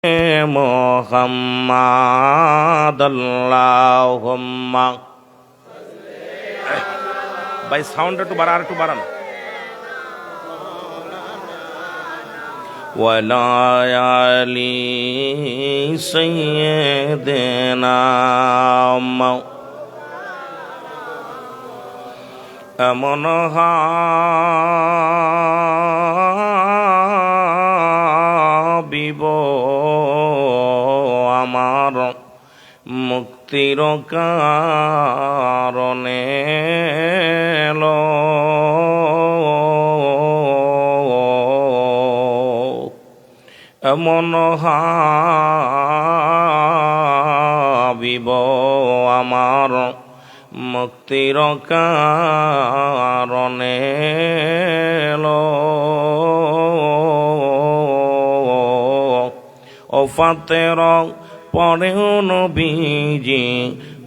মুহাম্মাদ আল্লাহুম্মা ভাই সাউন্ড একটু বাড়ান ওয়ালা আলি সাইয়্যিদিনা এমন হাবিব আমার মুক্তির কারণে এমন হাবিব আমার মুক্তির কারণে ওফাতের পরেও নবীজি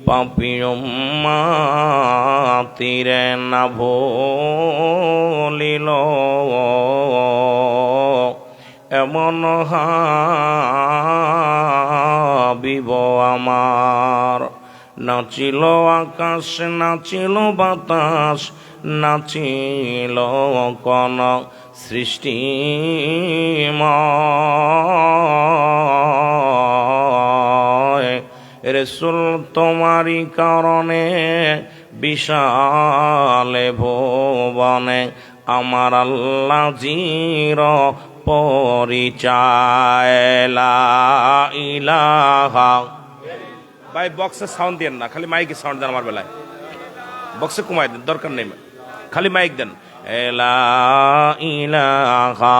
পাপী উম্মতিরে না ভুলিল এমন হাবিব আমার। নাচিল আকাশ নাচিল বাতাস নাচিল কোন সৃষ্টিময় রাসূল তোমারি কারণে বিশালে ভুবনে আমার আল্লাহ জির পরিচয় লা ইলাহা। ভাই বক্সে সাউন্ড দেন না, খালি মাইকে সাউন্ড দেন। আমার বেলায় বক্সে কমাই দেন, দরকার নেই, খালি মাইক দেন। লা ইলাহা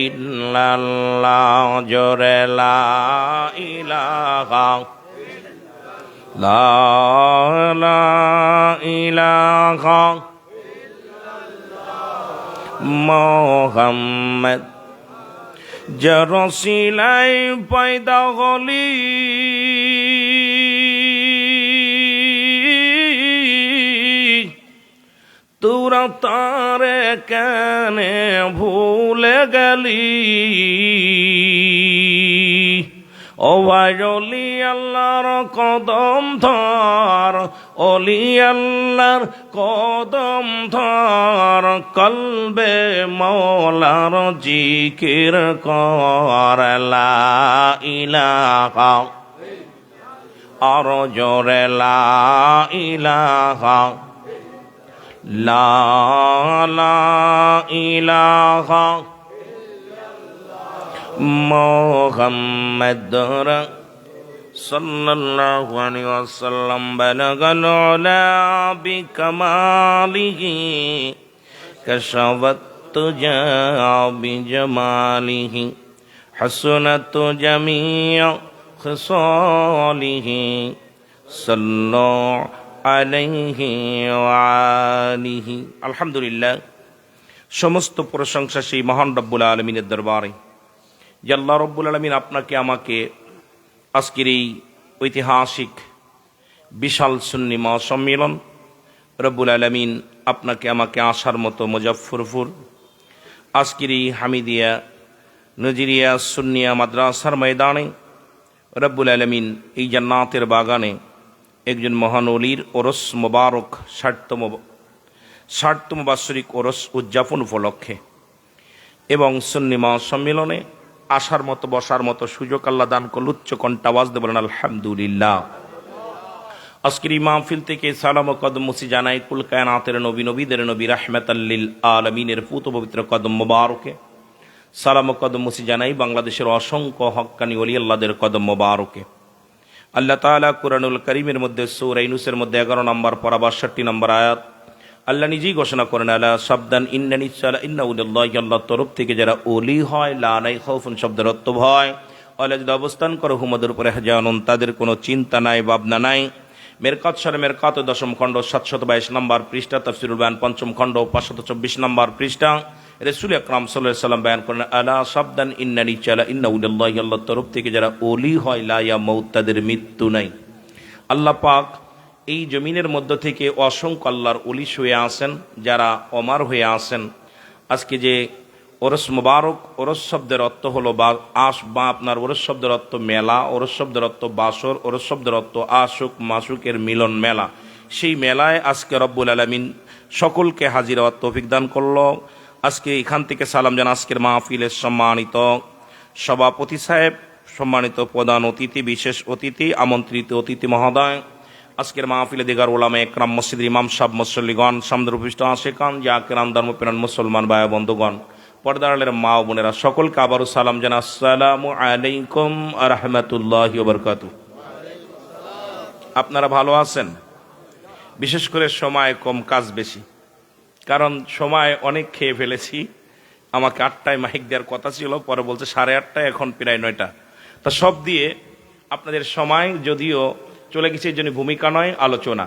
ইল্লাল্লাহ জোরে লা ইলাহা লা ইলাহা মুহাম্মদ জরসিলাই পয়দা হলি তোরা তারে কেনে ভুলে গেলি ও ভাই অলি আল্লাহর কদম ধর, অলি আল্লাহর কদম ধর, কলবে মওলার জিকির কর লা ইলাহা আর জোরে লা ইলাহা লা ইলাহা মুহাম্মাদুর সাল্লাল্লাহু আলাইহি ওয়াসাল্লাম বালাগাল উলা বিকামালিহি কাশাফাত তুজা বিজামালিহি হাসনাত জামিউ খিসালিহি সাল্লাল্লাহু আলাইহি ওয়া আলিহি। আলহামদুলিল্লাহ, সমস্ত প্রশংসা সেই মহান রব্বুল আলামিনের দরবারে যে আল্লাহ রব্বুল আলামিন আপনাকে আমাকে আজকের এই ঐতিহাসিক বিশাল সুন্নি মহাসম্মেলন, রব্বুল আলামিন আপনাকে আমাকে আসার মতো মুজফফরপুর আজকের এই হামিদিয়া নজরিয়া সুন্নিয়া মাদ্রাসার ময়দানে রব্বুল আলামিন এই জান্নাতের বাগানে একজন মহান ওলির ওরস মোবারক 60তম বাৎসরিক ওরস উদযাপন উপলক্ষে এবং সুন্নি মহাসম্মেলনে আসার মতো বসার মতো সুযোগ আল্লাহ দান করল। উচ্চ কণ্ঠে আওয়াজ দিয়ে বলেন আলহামদুলিল্লাহ। আজকের এই মাহফিল থেকে সালাম ও কদম মুসি জানাই কুল কায়নাতের নবী নবীদের নবী রাহমাতাল লিল আলামিনের পুত পবিত্র কদম মোবারকে। সালাম ও কদম মুসি জানাই বাংলাদেশের অসংখ্য হক্কানি ওলি আল্লাহদের কদম মোবারকে। আল্লাহ তাআলা কুরআনুল কারীমের মধ্যে সূরা ইউনূসের মধ্যে 11 নম্বর পারা 62 নম্বর আয়াত আল্লাহ নিজেই ঘোষণা করেন আলা সাবদান ইন্নানি সালা ইন্নাউলিল্লাহি, আল্লাহর তরফ থেকে যারা ওলি হয় লা নাই খাউফুন শব্দের অর্থ ভয়, আল্লাহ যদি অবস্থান করে হুমদের উপরে হাজানুন তাদের কোনো চিন্তা নাই ভাবনা নাই। মেরকাত সরে মেরকাত 10ম খণ্ড 722 নম্বর পৃষ্ঠা, তাফসীরুল বায়ান 5ম খণ্ড 524 নম্বর পৃষ্ঠা। রাসূল আকরাম সাল্লাল্লাহু আলাইহি ওয়াসাল্লাম বয়ান করেন আলা সাবদান ইন্নানি সালা ইন্নাউলিল্লাহি, আল্লাহর তরফ থেকে যারা ওলি হয় লা ইয়ামুত তাদের মৃত্যু নাই। আল্লাহ পাক এই জমিনের মধ্য থেকে অসংখ্য আল্লাহর ওলি শুয়ে আছেন, যারা অমর হয়ে আছেন। আজকে যে ওরস মুবারক, ওরস শব্দের অর্থ হলো আপনার ওরস শব্দের অর্থ মেলা, ওরস শব্দের অর্থ বাসর, ওরস শব্দের অর্থ আশুক মাসুকের মিলন মেলা। সেই মেলায় আজকে রব্বুল আলামিন সকলকে হাজির হওয়ার তৌফিক দান করলো। আজকে এখান থেকে সালাম জানান আজকের মাহফিলের সম্মানিত সভাপতি সাহেব, সম্মানিত প্রধান অতিথি, বিশেষ অতিথি, আমন্ত্রিত অতিথি মহোদয়, আজকের মাহফিলে দিগার ওলামা একরাম, মসজিদের ইমাম সাহেব, মুসল্লিগণ, সামনের উপস্থিত আশিকান, জাকিরান, ধর্মপ্রাণ মুসলমান ভাই বন্ধুগণ, পর্দারের মা ও বোনেরা, সকলকে আবারও সালাম জানা আসসালামু আলাইকুম ওয়া রাহমাতুল্লাহি ওয়া বারাকাতুহু। আপনারা ভালো আছেন? বিশেষ করে সময় কম, কাজ বেশি, কারণ সময় অনেক খেয়ে ফেলেছি। আমাকে 8টায় মাইক দেওয়ার কথা ছিল, পরে বলছে 8:30, এখন প্রায় 9টা। তা সব দিয়ে আপনাদের সময় যদিও চলে গেছে, এই জন্য ভূমিকা নয়, আলোচনা।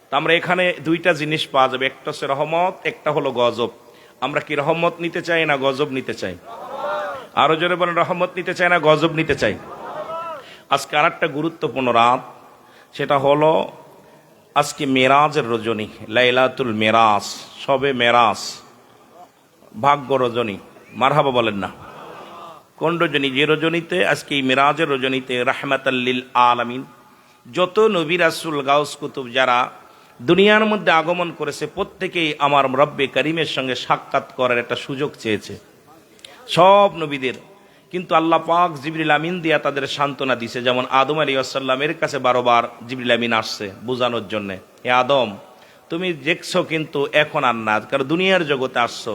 তা আমরা এখানে দুইটা জিনিস পাওয়া যাবে, একটা হচ্ছে রহমত, একটা হলো গজব। আমরা কি রহমত নিতে চাই না গজব নিতে চাই? আরো জোরে বলেন, রহমত নিতে চাই না গজব নিতে চাই? আজকে আর একটা গুরুত্বপূর্ণ রাত, সেটা হলো আজকে মেরাজের রজনী, লাইলাতুল মেরাজ, সবে মেরাজ, ভাগ্য রজনী। মারহাবা বলেন না? কোন রজনী? যে রজনীতে, আজকে এই মেরাজের রজনীতে রাহমাতাল লিল আলামিন যত নবী রাসূল গাউস কুতুব যারা দুনিয়ার মধ্যে আগমন করেছে, প্রত্যেকেই আমার রব্বে করিমের সঙ্গে সাক্ষাৎ করার একটা সুযোগ চেয়েছে, সব নবীদের। কিন্তু আল্লাহ পাক জিবরিল আমিন দিয়া তাদের সান্ত্বনা দিছে। যেমন আদম আলাইহিস সালামের কাছে 12 বার জিবরিল আমিন আসছে বোঝানোর জন্য, হে আদম তুমি দেখছো কিন্তু এখন আর না, কারণ দুনিয়ার জগতে আসছো।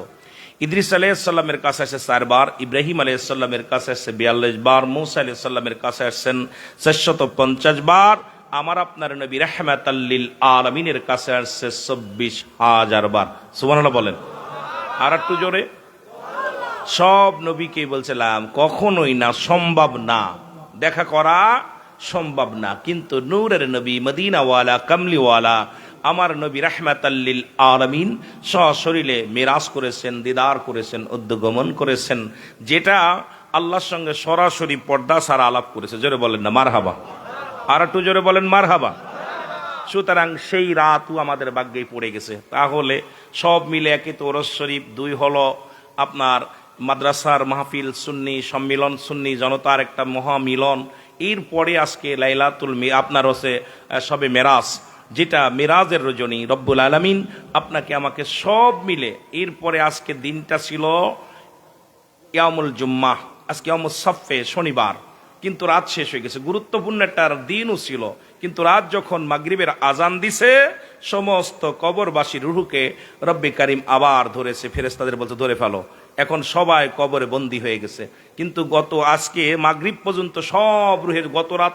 ইদ্রিস আলাইহিস সালামের কাছে আসছে 4 বার, ইব্রাহিম আলাইহিস সালামের কাছে আসছে 42 বার, মূসা আলাইহিস সালামের কাছে আসছেন 450 বার, আমার আপনার নবী রাহমাতাল লিল আলামিনের কাছে আসছে 24,000 বার। সুবহানাল্লাহ বলেন আর একটু জোরে। সব নবীকে বলছিলাম কখনোই না, সম্ভব না, দেখা করা সম্ভব না। কিন্তু নূরের নবী, মদিনাওয়ালা, কামলিওয়ালা আমার নবী রাহমাতাল লিল আলামিন সশরীরে মেরাজ করেছেন, দিদার করেছেন, উদ্গমন করেছেন, যেটা আল্লাহর সঙ্গে সরাসরি পর্দা ছাড়া আলাপ করেছে। জোরে বলেন না মারহাবা? আর একটু জোরে বলেন মারহাবা। সুতরাং সেই রাতও আমাদের ভাগ্যে পড়ে গেছে। তাহলে সব মিলে, একে তো ওরস শরীফ, 2 হলো আপনার মাদ্রাসার মাহফিল, সুন্নি সম্মিলন, সুন্নি জনতার একটা মহামিলন। এরপরে আজকে লাইলাতুল আপনার হচ্ছে সবে মেরাজ, যেটা মেরাজের রজনী। রব্বুল আলামিন আপনাকে আমাকে সব মিলে, এরপরে আজকে দিনটা ছিল ইয়ামুল জুম্মাহ, আজকে ইয়ামুস সাফে, শনিবার, কিন্তু রাত শেষ হয়ে গেছে। গুরুত্বপূর্ণ একটা দিনও ছিল, কিন্তু রাত যখন মাগরিবের আজান দিছে, সমস্ত কবরবাসীর রুহুকে রব্বে কারিম আবার ধরেছে, ফেরেশতাদের বলতে ধরে ফেলো। এখন সবাই কবরে বন্দী হয়ে গেছে। কিন্তু আজকে মাগরিব পর্যন্ত সব রুহের, গত রাত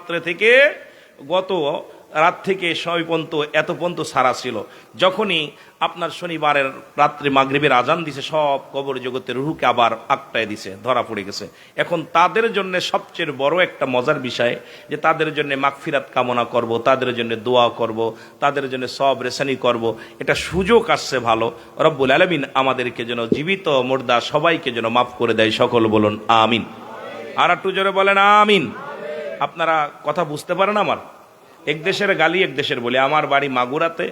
থেকে সবাই পর্যন্ত, এত পর্যন্ত সারা ছিল। যখনই আপনার শনিবারের রাত্রে মাগরিবের আজান দিছে, সব কবর জগতের রুহুকে আবার আটকায় দিছে, ধরা পড়ে গেছে। এখন তাদের জন্য সবচেয়ে বড় একটা মজার বিষয়, যে তাদের জন্য মাগফিরাত কামনা করব, তাদের জন্য দোয়া করব, তাদের জন্য সব রেসানি করব। এটা সুযোগ আসছে ভালো। রব্বুল আলামিন আমাদেরকে যেন জীবিত মুর্দা সবাইকে যেন মাফ করে দেয়, সকল বলুন আমিন। আর একটু জোরে বলেন আমিন। আপনারা কথা বুঝতে পারেন আমার? এক দেশের গালি এক দেশের বলি। আমার বাড়ি মাগুরাতে,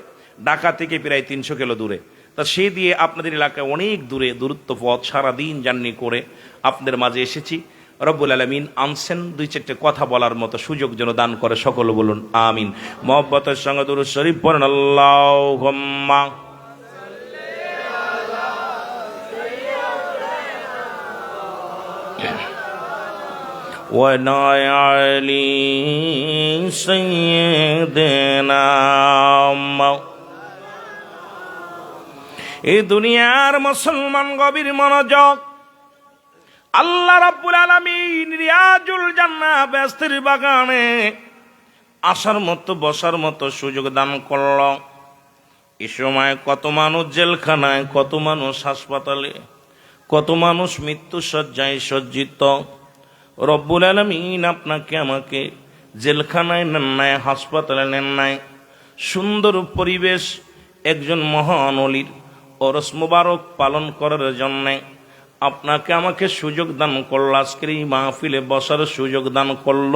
ঢাকা থেকে প্রায় 300 কিলো দূরে। তা সে দিয়ে আপনাদের এলাকায় অনেক দূরে, দূরত্ব পথ, সারাদিন জার্নি করে আপনাদের মাঝে এসেছি। রব্বুল আলামিন আনছেন 2-4টে কথা বলার মতো সুযোগ যেন দান করে, সকল বলুন আমিন। মহব্বতের সঙ্গে দুরূদ শরীফ পড়েন, আল্লাহুম্মা ওয়ানায়ালি সাইয়্যিদিনা। এই দুনিয়ার মুসলমান গভীর মনোযোগ। আল্লাহ রাব্বুল আলামিন রিয়াজুল জান্নাহ, বেহেশতের বাগানে আসার মতো, বসার মতো সুযোগ দান করল। এ সময় কত মানুষ জেলখানায়, কত মানুষ হাসপাতালে, কত মানুষ মৃত্যু শয্যায় সজ্জিত। রব্বুল আলামিন আপনাকে আমাকে জেলখানায় নেন নাই, হাসপাতালে নেন নাই, সুন্দর পরিবেশ, একজন মহান ওলির ওরস মুবারক পালন করার জন্যে আপনাকে আমাকে সুযোগ দান করল। আজকের এই মাহফিলে বসার সুযোগ দান করল।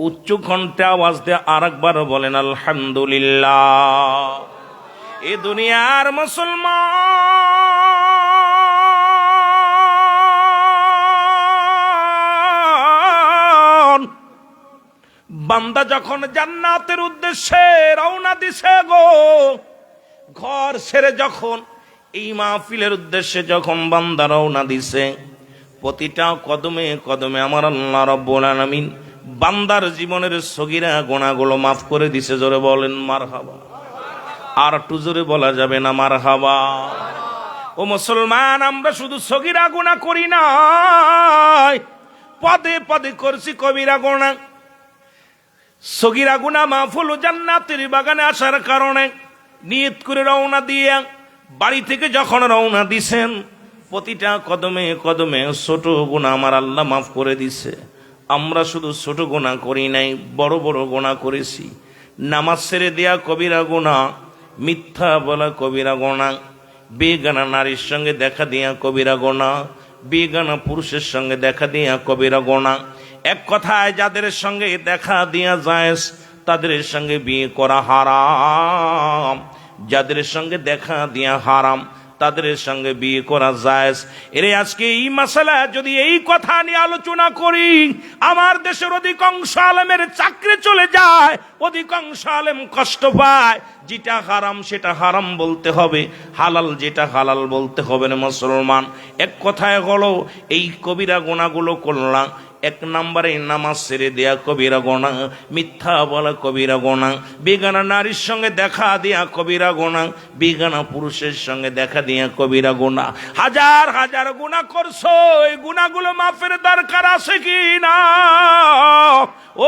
উচ্চ কণ্ঠে আওয়াজ দিয়ে আরেকবার বলেন আলহামদুলিল্লাহ। এ দুনিয়ার মুসলমান বান্দা যখন জান্নাতের উদ্দেশ্যে রওনা দিছে গো, ঘর ছেড়ে যখন এই মাহফিলের উদ্দেশ্যে যখন বান্দা রওনা দিছে, প্রতিটা কদমে কদমে আমার আল্লাহ রাব্বুল আলামিন বান্দার জীবনের সগীরা গুনাহগুলো মাফ করে দিছে। জোরে বলেন মারহাবা। আর একটু জোরে বলা যাবে না মারহাবা? ও মুসলমান, আমরা শুধু সগীরা গুনাহ করি না, পদে পদে করছি কবিরা গুনাহ। সগীরা গুনাহ মাফ হলো জান্নাতের বাগানে আসার কারণে। নিয়ত করে রওনা দিয়ে বাড়ি থেকে যখন রওনা দিছেন, প্রতিটা কদমে কদমে ছোট গুনাহ আমার আল্লাহ মাফ করে দিছে। আমরা শুধু ছোট গুনাহ করি নাই, বড় বড় গুনাহ করেছি। নামাজ ছেড়ে দেয়া কবিরা গুনাহ, মিথ্যা বলা কবিরা গুনাহ, বেগানা নারীর সঙ্গে দেখা দিয়া কবিরা গুনাহ, বেগানা পুরুষের সঙ্গে দেখা দিয়া কবিরা গুনাহ। এক কথায় যাদের সঙ্গে দেখা দিয়া জায়েজ, তাদের সঙ্গে বিয়ে করা হারাম। যাদের সঙ্গে দেখা দিয়া হারাম, তাদের সঙ্গে বিয়ে করা জায়েজ। এর আজকে এই মাসালা যদি এই কথা নিয়ে আলোচনা করি, আমার দেশের অধিকাংশ আলেমের চাকরি চলে যায়, অধিকাংশ আলেম কষ্ট পায়। যেটা হারাম সেটা হারাম বলতে হবে, হালাল যেটা হালাল বলতে হবে না মুসলমান। এক কথায় হলো এই কবিরা গুনাহগুলো করলাম। এক নম্বরে নামাজ ছেড়ে দেয়া কবিরা গুনাহ, মিথ্যা বলা কবিরা গুনাহ, বেগানা নারীর সঙ্গে দেখা দেয়া কবিরা গুনাহ, বেগানা পুরুষের সঙ্গে দেখা দেয়া কবিরা গুনাহ। হাজার হাজার গুনাহ করছো, এই গুনাহগুলো মাফের দরকার আছে কি না?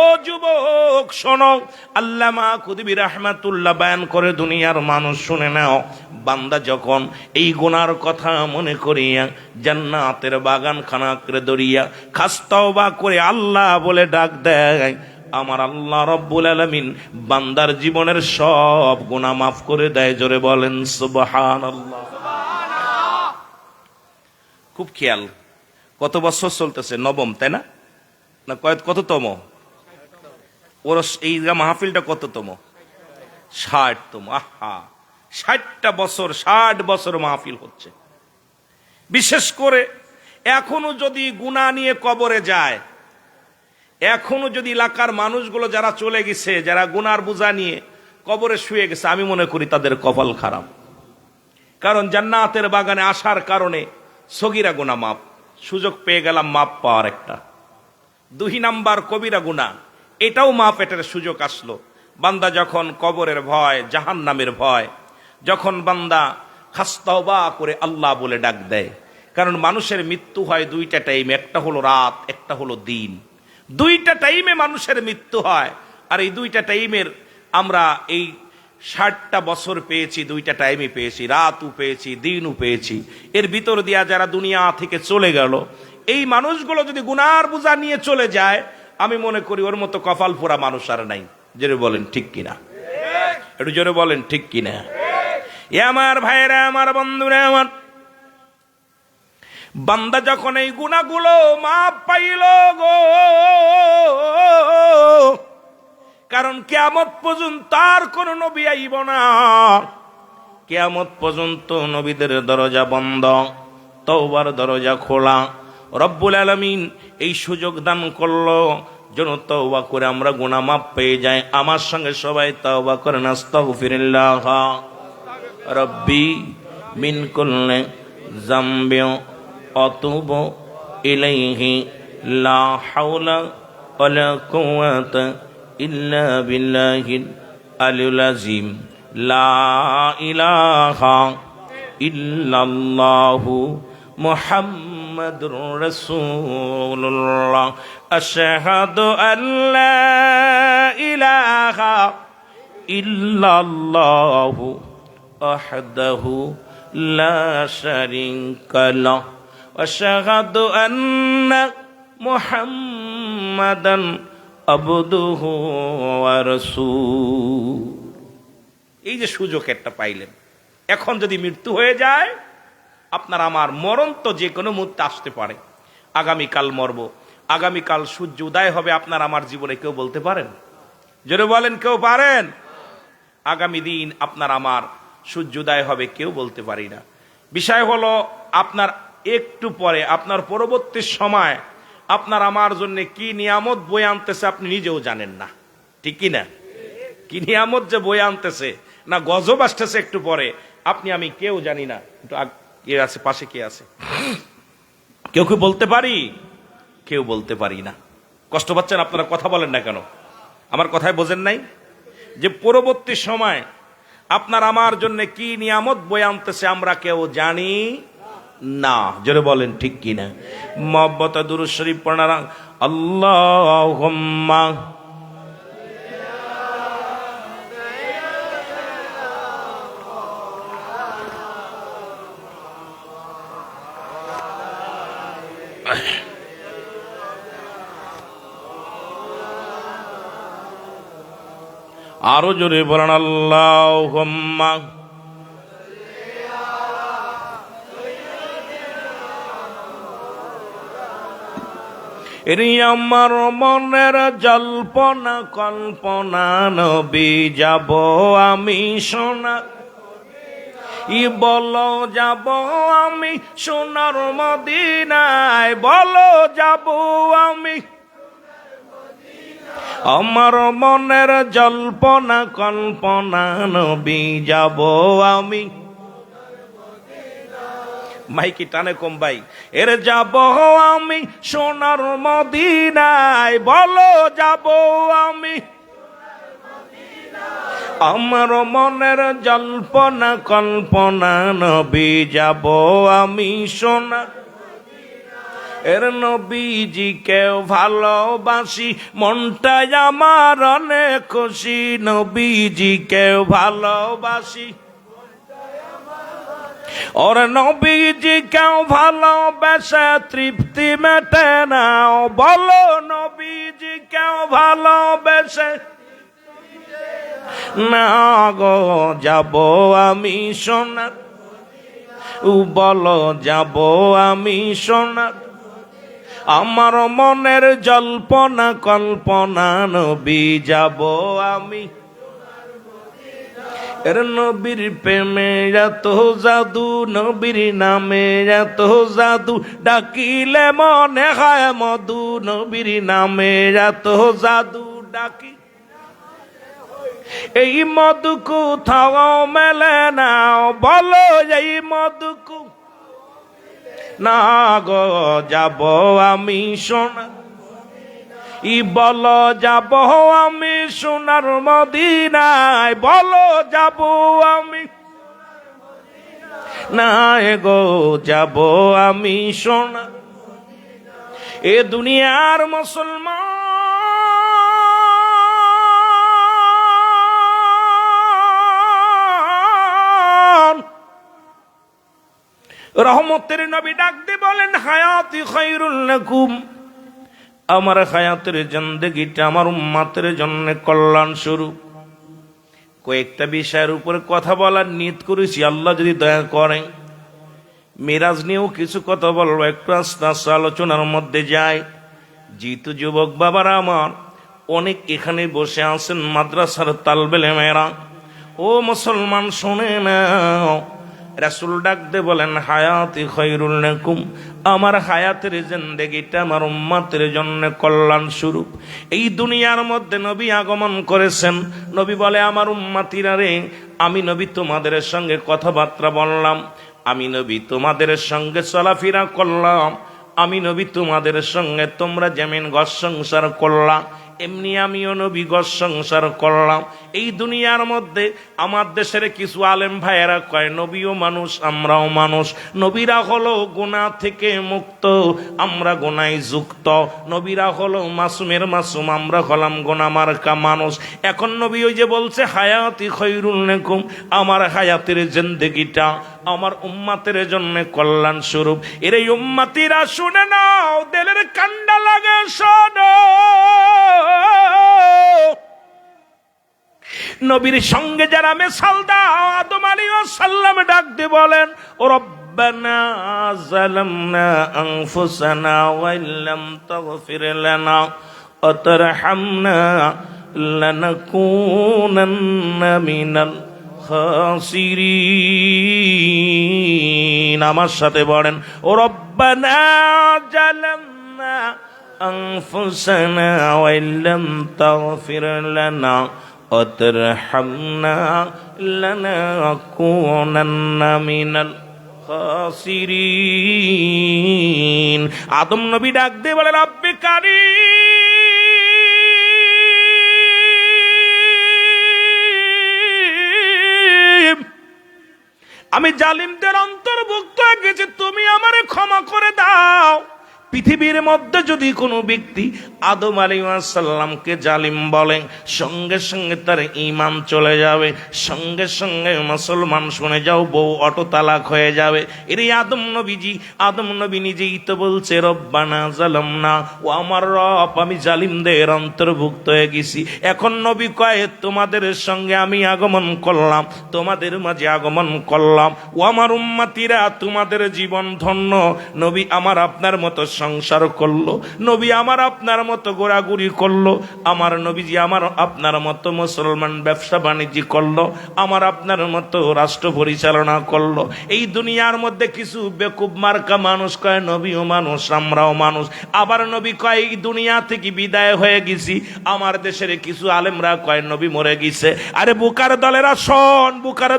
ও যুবক শোনো, আল্লামা কুতুবী রাহমাতুল্লাহ বয়ান করে, দুনিয়ার মানুষ শুনে নাও, বান্দা যখন এই গুনার কথা মনে করিয়া জান্নাতের বাগান খানা করে দরিয়া খাস্তাওবা করে আল্লাহ বলে ডাক দেয়, আমার আল্লাহ রাব্বুল আলামিন বান্দার জীবনের সব গুনাহ মাফ করে দেয়। জোরে বলেন সুবহানাল্লাহ। খুব খেয়াল, কত বছর চলতেছে? নবম, তাই না? না কততম? ওর এই মাহফিলটা কততম? 60তম। আহা, 60টা বছর, 60 বছর মাহফিল হচ্ছে। বিশেষ করে এখনো যদি গুনাহ নিয়ে কবরে যায়, এখনো যদি এলাকার মানুষগুলো যারা চলে গেছে, যারা গুনার বোঝা নিয়ে কবরে শুয়ে গেছে, আমি মনে করি তাদের কপাল খারাপ। কারণ জান্নাতের বাগানে আসার কারণে সগীরা গুনাহ মাপ, সুযোগ পেয়ে গেলাম মাপ পাওয়ার একটা। 2 নাম্বার কবিরা গুনাহ, এটাও মাপ, এটার সুযোগ আসলো। বান্দা যখন কবরের ভয়, জাহান্নামের ভয়, যখন বান্দা খাস্তাওবা করে আল্লাহ বলে ডাক দেয়। কারণ মানুষের মৃত্যু হয় 2টা টাইমে, একটা হলো রাত, একটা হলো দিন। 2টা টাইমে মানুষের মৃত্যু হয়। আর এই 2টা টাইমের আমরা এই 60টা বছর পেয়েছি, 2টা টাইমে পেয়েছি, রাতও পেয়েছি, দিনও পেয়েছি। এর ভিতর দিয়া যারা দুনিয়া থেকে চলে গেল, এই মানুষগুলো যদি গুনার বোঝা নিয়ে চলে যায়, আমি মনে করি ওর মতো কপাল পোড়া মানুষ আর নাই। জোরে বলেন ঠিক কিনা? একটু জোরে বলেন ঠিক কিনা? এ আমার ভাইরা, আমার বন্ধুরা, আমার বান্দা যখন এই গুনাহগুলো মাপ পাইল গো, কারণ কিয়ামত পর্যন্ত আর কোন নবী আইব না। কিয়ামত পর্যন্ত নবীদের দরজা বন্ধ, তওবার দরজা খোলা। রব্বুল আলামিন এই সুযোগ দান করলো যেন তওবা করে আমরা গুনাহ মাপ পেয়ে যাই। আমার সঙ্গে সবাই তওবা করেন, আস্তাগফিরুল্লাহ রব্বি মিন কুল্লি যামবি আতুবু ইলাইহি লা হাওলা ওয়ালা কুওয়াতা ইল্লা বিল্লাহিল আলিয়্যিল আযীম। লা ইলাহা ইল্লাল্লাহু মুহাম্মাদুর রাসূলুল্লাহ। আশহাদু আল্লা ইলাহা ইল্লাল্লাহু ওয়াহদাহু লা শারীকা লাহু ওয়া আশহাদু আন্না মুহাম্মাদান আবদুহু ওয়া রাসূলুহু। এই যে সুযোগ একটা পাইলেন, এখন যদি মৃত্যু হয়ে যায়, আপনার আমার মরণ তো যে কোনো মুহূর্তে আসতে পারে। আগামীকাল মরব, আগামীকাল সূর্য উদয় হবে, আপনার আমার জীবনে কেউ বলতে পারেন? জোরে বলেন, কেউ পারেন? আগামী দিন আপনার আমার সূর্য উদয় হবে, কেউ বলতে পারি না। বিষয় হলো, আপনার একটু পরে, আপনার পরবর্তী সময় আপনার আমার জন্য কি নিয়ামত বয়ে আনতেছে আপনি নিজেও জানেন না। ঠিক কিনা? কি নিয়ামত যে বই আনতেছে, না গজব আসতেছে একটু পরে, আপনি আমি কেউ জানি না। একটু কে আছে পাশে, কে আছে? কেউ কি বলতে পারি? কেউ বলতে পারি না। কষ্ট পাচ্ছেন আপনারা, কথা বলেন না কেন? আমার কথায় বোঝেন নাই যে পরবর্তী সময় আপনার আমার জন্য কি নিয়ামত বই আনতেছে আমরা কেউ জানি না। জোরে বলেন ঠিক কিনা? মহব্বতে দুরূদ শরীফ পড়ারা, আল্লাহুম্মা আরো জোরে বলেন আল্লাহুম্মা। আমার মনের জল্পনা কল্পনা, নবী যাব আমি সোনা, বলো যাব আমি সোনার মদিনায়, বলো যাব আমি। আমার মনের জল্পনা কল্পনা, নবী যাব আমি। মাইকি টানে কম ভাই। এর যাব আমি সোনার মদিনায়, বলো যাব আমি। আমার মনের জল্পনা কল্পনা, নবী যাব আমি সোনার। এর নবীজিকে ভালোবাসি, মনটাই আমার অনেক খুশি। নবীজিকে ভালোবাসি, ওর নবীজিকে ভালোবাসা তৃপ্তি মেটে না। বলো নবীজিকে ভালোবেসে না গো যাব আমি সোনার, বলো যাব আমি সোনার। আমার মনের জল্পনা কল্পনা, নবী যাব আমি। এর নবীর প্রেমে এত জাদু, নবীর নামে এত জাদু, ডাকিলে মনে হয় মধু। নবীর নামে এত জাদু ডাকি, এই মধু কোথাও মেলে না। বলো এই মধু না গো যাব আমি সোনার, বলো যাব আমি সোনার মদিনায়, বলো যাব আমি। না গো যাব আমি সোনার। এ দুনিয়ার মুসলমান রহমতের নবী ডাক দিয়ে বলেন, হায়াতি খায়রুল লাকুম, আমার হায়াতের জিন্দেগিটা আমার উম্মতের জন্য কল্যাণ স্বরূপ। কয়েকটা বিষয়ের উপরে কথা বলার নিয়ত করেছি, আল্লাহ যদি দয়া করেন। মিরাজ নিয়েও কিছু কথা বলবো, একটু আস্তে আস্তে আলোচনার মধ্যে যায়। যেহেতু যুবক বাবারা আমার অনেক এখানে বসে আছেন, মাদ্রাসার তালবে ইলমেরা, ও মুসলমান শুনে নাও। রাসূল ডাক দে বলেন, হায়াতি খায়রুল লাকুম, আমার হায়াতের জিন্দেগিটা আমার উম্মতের জন্য কল্যাণ স্বরূপ। এই দুনিয়ার মধ্যে নবী আগমন করেছেন। নবী বলে, আমার উম্মতিরা রে, আমি নবী তোমাদের সঙ্গে কথাবার্তা বললাম, আমি নবী তোমাদের সঙ্গে চলাফেরা করলাম, আমি নবী তোমাদের সঙ্গে তোমরা যেমন ঘর সংসার করলাম, এমনি আমিও নবী ঘর সংসার করলাম। এই দুনিয়ার মধ্যে আমার দেশের কিছু আলেম ভাইয়েরা কয়, নবীও মানুষ আমরাও মানুষ। নবীরা হলো গুনাহ থেকে মুক্ত, আমরা গুনায় যুক্ত। নবীরা হলো মাসুমের মাসুম, আমরা হলাম গুনাহ মার্কা মানুষ। এখন নবী ওই যে বলছে, হায়াতি খায়রুল লাকুম, আমার হায়াতের জিন্দেগিটা আমার উম্মতের জন্য কল্যাণ স্বরূপ। এর এই উম্মতিরা শুনে নাও, দিলের কান্ডা লাগে শোনো। নবীর সঙ্গে যারা মেশাল দাও, আদম আলাইহিস সালাম ডাক দিয়ে বলেন, ও রব্বানা যালামনা আনফুসানা ওয়া ইল্লাম তাগফির লানা ওয়া তারহামনা লানাকুনান্না মিনাল খাসিরিন। আমার সাথে বলেন, ও রব্বানা জালামনা أنفسنا وإن لم تغفر لنا وترحمنا لنكونن من الخاسرين আদম নবী ডাক দিয়ে বলে রব্বি কারীম আমি জালিমদের অন্তর্ভুক্ত হয়ে গেছি তুমি আমারে ক্ষমা করে দাও পৃথিবীর মধ্যে যদি কোনো ব্যক্তি আদম আলাইহিস সালামকে জালিম বলেন সঙ্গে সঙ্গে তার ঈমান চলে যাবে সঙ্গে সঙ্গে মুসলমান শুনে যাও বউ অটো তালাক হয়ে যাবে এর আদম নবী নিজেই তো বলছে রব্বানা জালামনা ও আমার রব আমি জালিমদের অন্তর্ভুক্ত হয়ে গেছি এখন নবী কয় তোমাদের সঙ্গে আমি আগমন করলাম তোমাদের মাঝে আগমন করলাম ও আমার উম্মতিরা তোমাদের জীবন ধন্য নবী আমার আপনার মতো সংসার করলো নবী আমার আপনার মতো ঘোরাঘুরি করলো আমার নবীজি আমার আপনার মতো মুসলমান ব্যবসা বাণিজ্য করলো আমার আপনার মতো রাষ্ট্র পরিচালনা করলো এই দুনিয়ার মধ্যে কিছু বেকুব মার্কা মানুষ কয় নবীও মানুষ আমরাও মানুষ আবার নবী কয় এই দুনিয়া থেকে বিদায় হয়ে গেছি আমার দেশের কিছু আলেমরা কয় নবী মরে গেছে আরে বুকার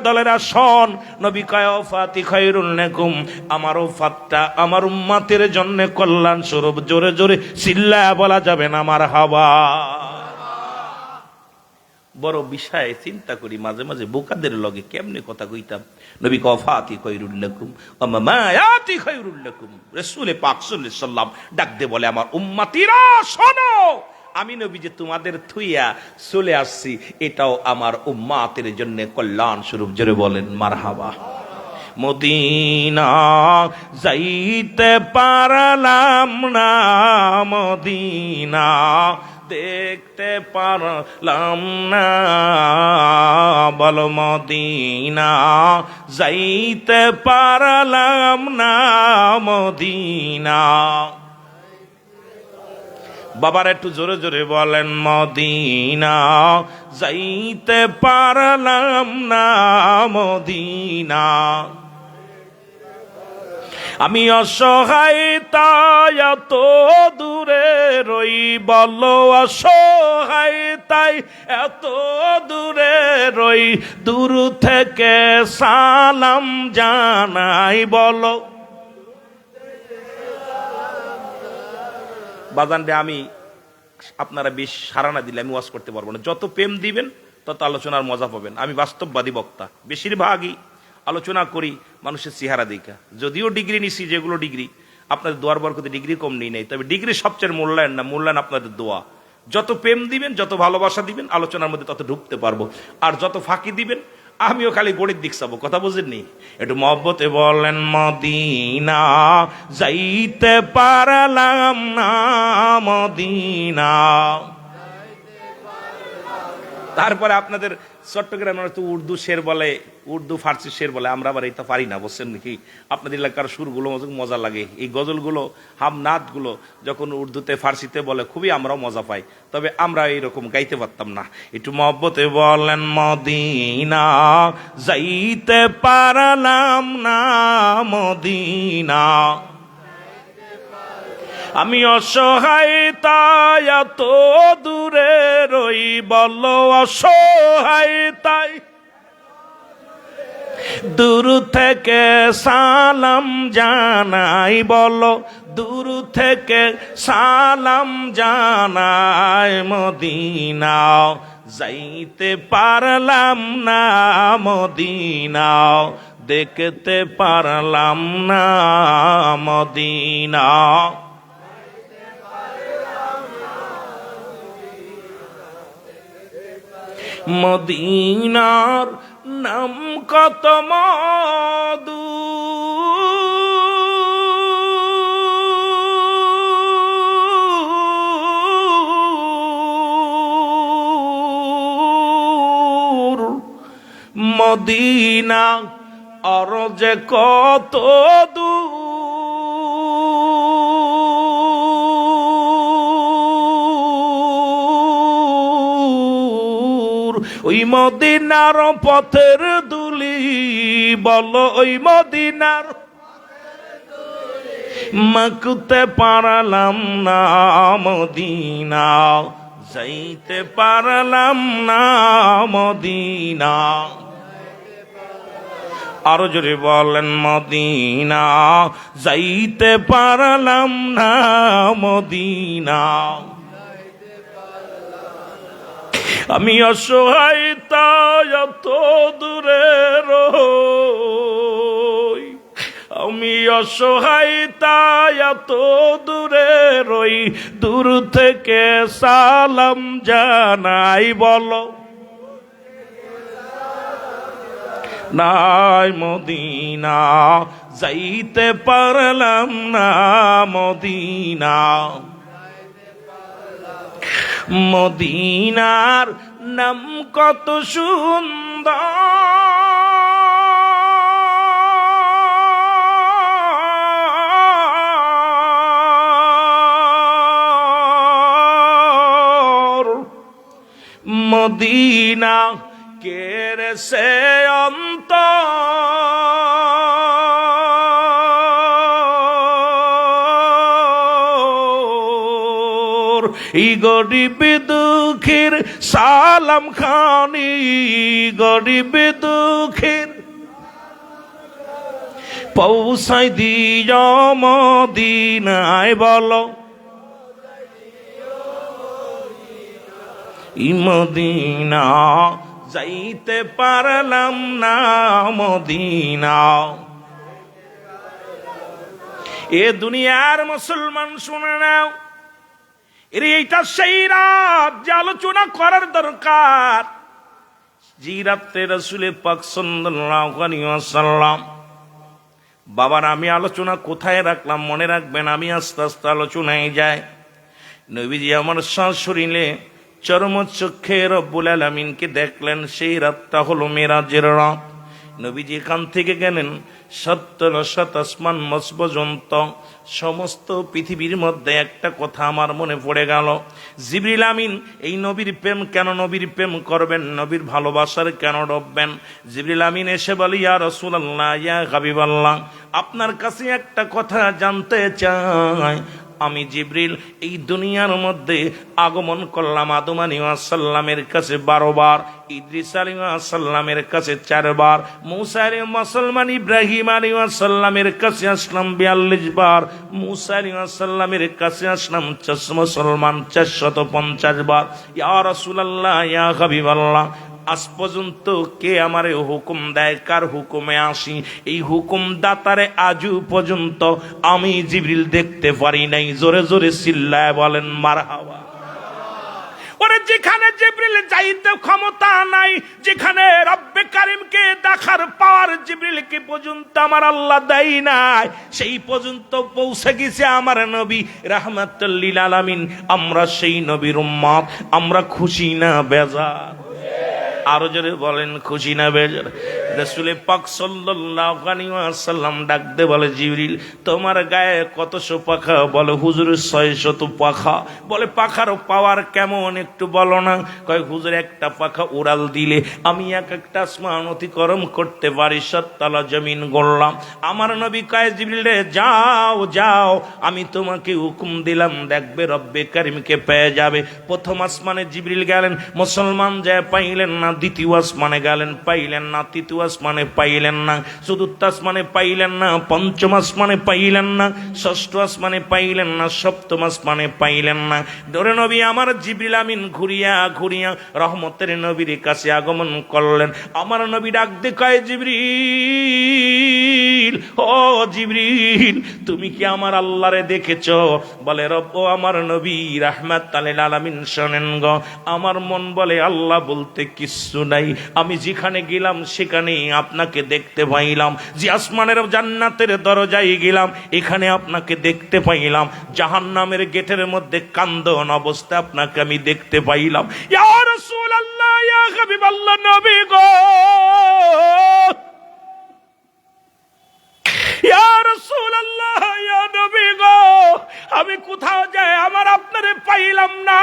দলেরা শোন নবী কয় ওফাতি খায়রুল লাকুম আমার ওফাতটা আমার উম্মতের জন্য কল্যাণ স্বরূপ জোরে জোরে চিল্লায়া বলা যাবে না মারহাবা বড় বিষয় চিন্তা করি মাঝে মাঝে বোকাদের লগে কেমনে কথা কইতাম নবী কফাতি খায়রুল লাকুম ওয়া মায়াতি খায়রুল লাকুম রাসূল পাক সাল্লাল্লাহু আলাইহি সাল্লাম ডাক দিয়ে বলে আমার উম্মতিরা শোনো আমি নবী যে তোমাদের থুইয়া চলে আসছি এটাও আমার উম্মতের জন্য কল্যাণ স্বরূপ জোরে বলেন মারহাবা মদিনা যাইতে পারলাম না মদিনা দেখতে পারলাম না বল মদিনা যাইতে পারলাম না মদিনা বাবার একটু জোরে জোরে বলেন মদিনা যাইতে পারলাম না মদিনা আমি অসহায় তাই এত দূরে রই বলো অসহায় তাই এত দূরে রই দূর থেকে সালাম জানাই বলো বাজানরে আমি আপনারা বেশ সারানা দিলে আমি ওয়াজ করতে পারবো না যত প্রেম দিবেন তত আলোচনার মজা পাবেন আমি বাস্তববাদী বক্তা বেশিরভাগই আলোচনা করি মানুষের চেহারা দেখা যদিও ডিগ্রি নিছি যেগুলো ডিগ্রি আপনাদের দোয়ার বরকতে ডিগ্রি কম নেই নাই তবে ডিগ্রি সবচেয়ে মূল্যায়ন না মূল্যায়ন আপনাদের দোয়া যত প্রেম দিবেন যত ভালোবাসা দিবেন আলোচনার মধ্যে তত ঢুকতে পারবো আর যত ফাঁকি দিবেন আমিও খালি গণিত দিক চাবো কথা বুঝেননি একটু মহব্বতে বলেন মদিনা যাইতে পারলাম না মদিনা তারপরে আপনাদের চট্টগ্রামের তো উর্দু শের বলে উর্দু ফার্সি শের বলে আমরা আবার এটা পারি না বুঝছেন নাকি আপনাদের এলাকার সুরগুলো মজা লাগে এই গজলগুলো হামনাদগুলো যখন উর্দুতে ফার্সিতে বলে খুবই আমরাও মজা পাই তবে আমরা এইরকম গাইতে পারতাম না একটু মহব্বতে বলেন মদিনা যাইতে পারলাম না মদিনা আমি অসহায় তাই এত দূরে রই বলো অসহায় তাই দূর থেকে সালাম জানাই বলো দূর থেকে সালাম জানাই মদিনা যাইতে পারলাম না মদিনা দেখতে পারলাম না মদিনা মদিনার নাম কত মধু মদিনা আর যে কত ওই মদিনার পথের দুলি বলো ওই মদিনার মাকুতে পারলাম না মদিনা, যাইতে পারলাম না মদিনা। আরো জোরে বলেন, মদিনা যাইতে পারলাম না মদিনা। আমি অসহায় তাই এত দূরে রই, আমি অসহায় তাই এত দূরে রই, দূর থেকে সালাম জানাই বলো নাই মদিনা, যাইতে পারলাম না মদিনা। মদিনার নাম কত সুন্দর, মদিনা কেরে সে অন্তর, এই গরিব দুঃখের সালাম খানি, গরিব দুঃখের পৌঁছাই দিও মদিনায় বলো ই মদিনা, যাইতে পারলাম না মদিনা। এ দুনিয়ার মুসলমান শুনে নাও, এইটা সেই রাত যে আলোচনা করার দরকার, যে রাতে রাসূল পাক সাল্লাল্লাহু আলাইহি ওয়াসাল্লাম। বাবার আমি আলোচনা কোথায় রাখলাম মনে রাখবেন, আমি আস্তে আস্তে আলোচনায় যাই। নবীজি আমার শাশুড়িলে চরমচক্ষে রব্বুল আলামিনকে দেখলেন, সেই রাতটা হলো মেরাজের রাত। নবীজি এখান থেকে গেলেন ৭০ আসমান মস পর্যন্ত। সমস্ত পৃথিবীর মধ্যে একটা কথা আমার মনে পড়ে গেল, জিবরিল আমিন এই নবীর প্রেম কেন, নবীর প্রেম করবেন, নবীর ভালোবাসার কেন ডববেন? জিবরিল আমিন এসে বলি, ইয়া রাসূলুল্লাহ, ইয়া হাবিবাল্লাহ, আপনার কাছে একটা কথা জানতে চাই। আমি জিবরিল এই দুনিয়ার মধ্যে আগমন করলাম আদম আলাইহিস সালামের কাছে 12 বার, ইদ্রিস আলাইহিস সালামের কাছে 4 বার, মূসা আলাইহিস সালাম ইব্রাহিম আলাইহিস সালামের কাছে আসলাম 42 বার, মূসা আলাইহিস সালামের কাছে আসলাম মুসলমান 450 বার। ইয়া রাসূলুল্লাহ, ইয়া হাবিবাল্লাহ, আজ পর্যন্ত কে আমারে হুকুম দেয়, কার হুকুমে আসি? এই হুকুম দাতারে আজও পর্যন্ত আমি জিবরিল দেখতে পারি নাই। জোরে জোরে চিল্লায় বলেন মারহাবা। ওরে যেখানে জিবরিল যাইতে ক্ষমতা নাই, যেখানে রব্বে কারিমকে দেখার পাওয়ার জিবরিলকে পর্যন্ত আমার আল্লাহ দেয় নাই, সেই পর্যন্ত পৌঁছে গেছে আমার নবী রাহমাতুল লিল আলামিন। আমরা সেই নবীর উম্মত, আমরা খুশি না বেজার? আরো জোরে বলেন, খুশি না বেজার? রাসূল পাক সাল্লাল্লাহু আলাইহি ওয়াসাল্লাম ডাক দে বলে, জিবরিল তোমার গায়ে কতশো পাখা? বলে হুজুর 600 পাখা। বলে পাখার পাওয়ার কেমন একটু বলো না? কয় হুজুর একটা পাখা উড়াল দিলে আমি একটা আসমান অতিক্রম করতে পারি, 7 তলা জমিন গড়লাম। আমার নবী কয়, জিবরিল রে যাও যাও, আমি তোমাকে হুকুম দিলাম, দেখবে রব্বে কারিমকে পেয়ে যাবে। প্রথম আসমানে জিবরিল গেলেন, মুসলমান যায় পাইলেন না। দ্বিতীয় আসমানে গেলেন, পাইলেন না। তৃতীয় আসমানে পাইলেন না। চতুর্থ আসমানে পাইলেন না। পঞ্চম আসমানে পাইলেন না। ষষ্ঠ আসমানে পাইলেন না। সপ্তম আসমানে পাইলেন না। ধরে নবী আমার জিবরিল আমিন ঘুরিয়া ঘুরিয়া রহমতের নবীর কাছে আগমন করলেন। আমার নবী ডাক দে কয়, জিবরিল, ও জিবরিল, তুমি কি আমার আল্লাহরে দেখেছ? বলে রব, ও আমার নবী রাহমাতুল লিল আলামিন শোনেন গো, আমার মন বলে আল্লাহ বলতে কিছু নাই। আমি যেখানে গেলাম সেখানে আপনাকে দেখতে পাইলাম। যে আসমানের জান্নাতের দরজায় গেলাম, এখানে আপনাকে দেখতে পাইলাম। জাহান্নামের গেটের মধ্যে কান্দন অবস্থায় আপনাকে আমি দেখতে পাইলাম। ইয়া রাসূলুল্লাহ, ইয়া হাবিবাল্লাহ, নবী গো, ইয়া রাসূলুল্লাহ, ইয়া নবী গো, আমি কোথাও যাই আমার আপনারে পাইলাম না।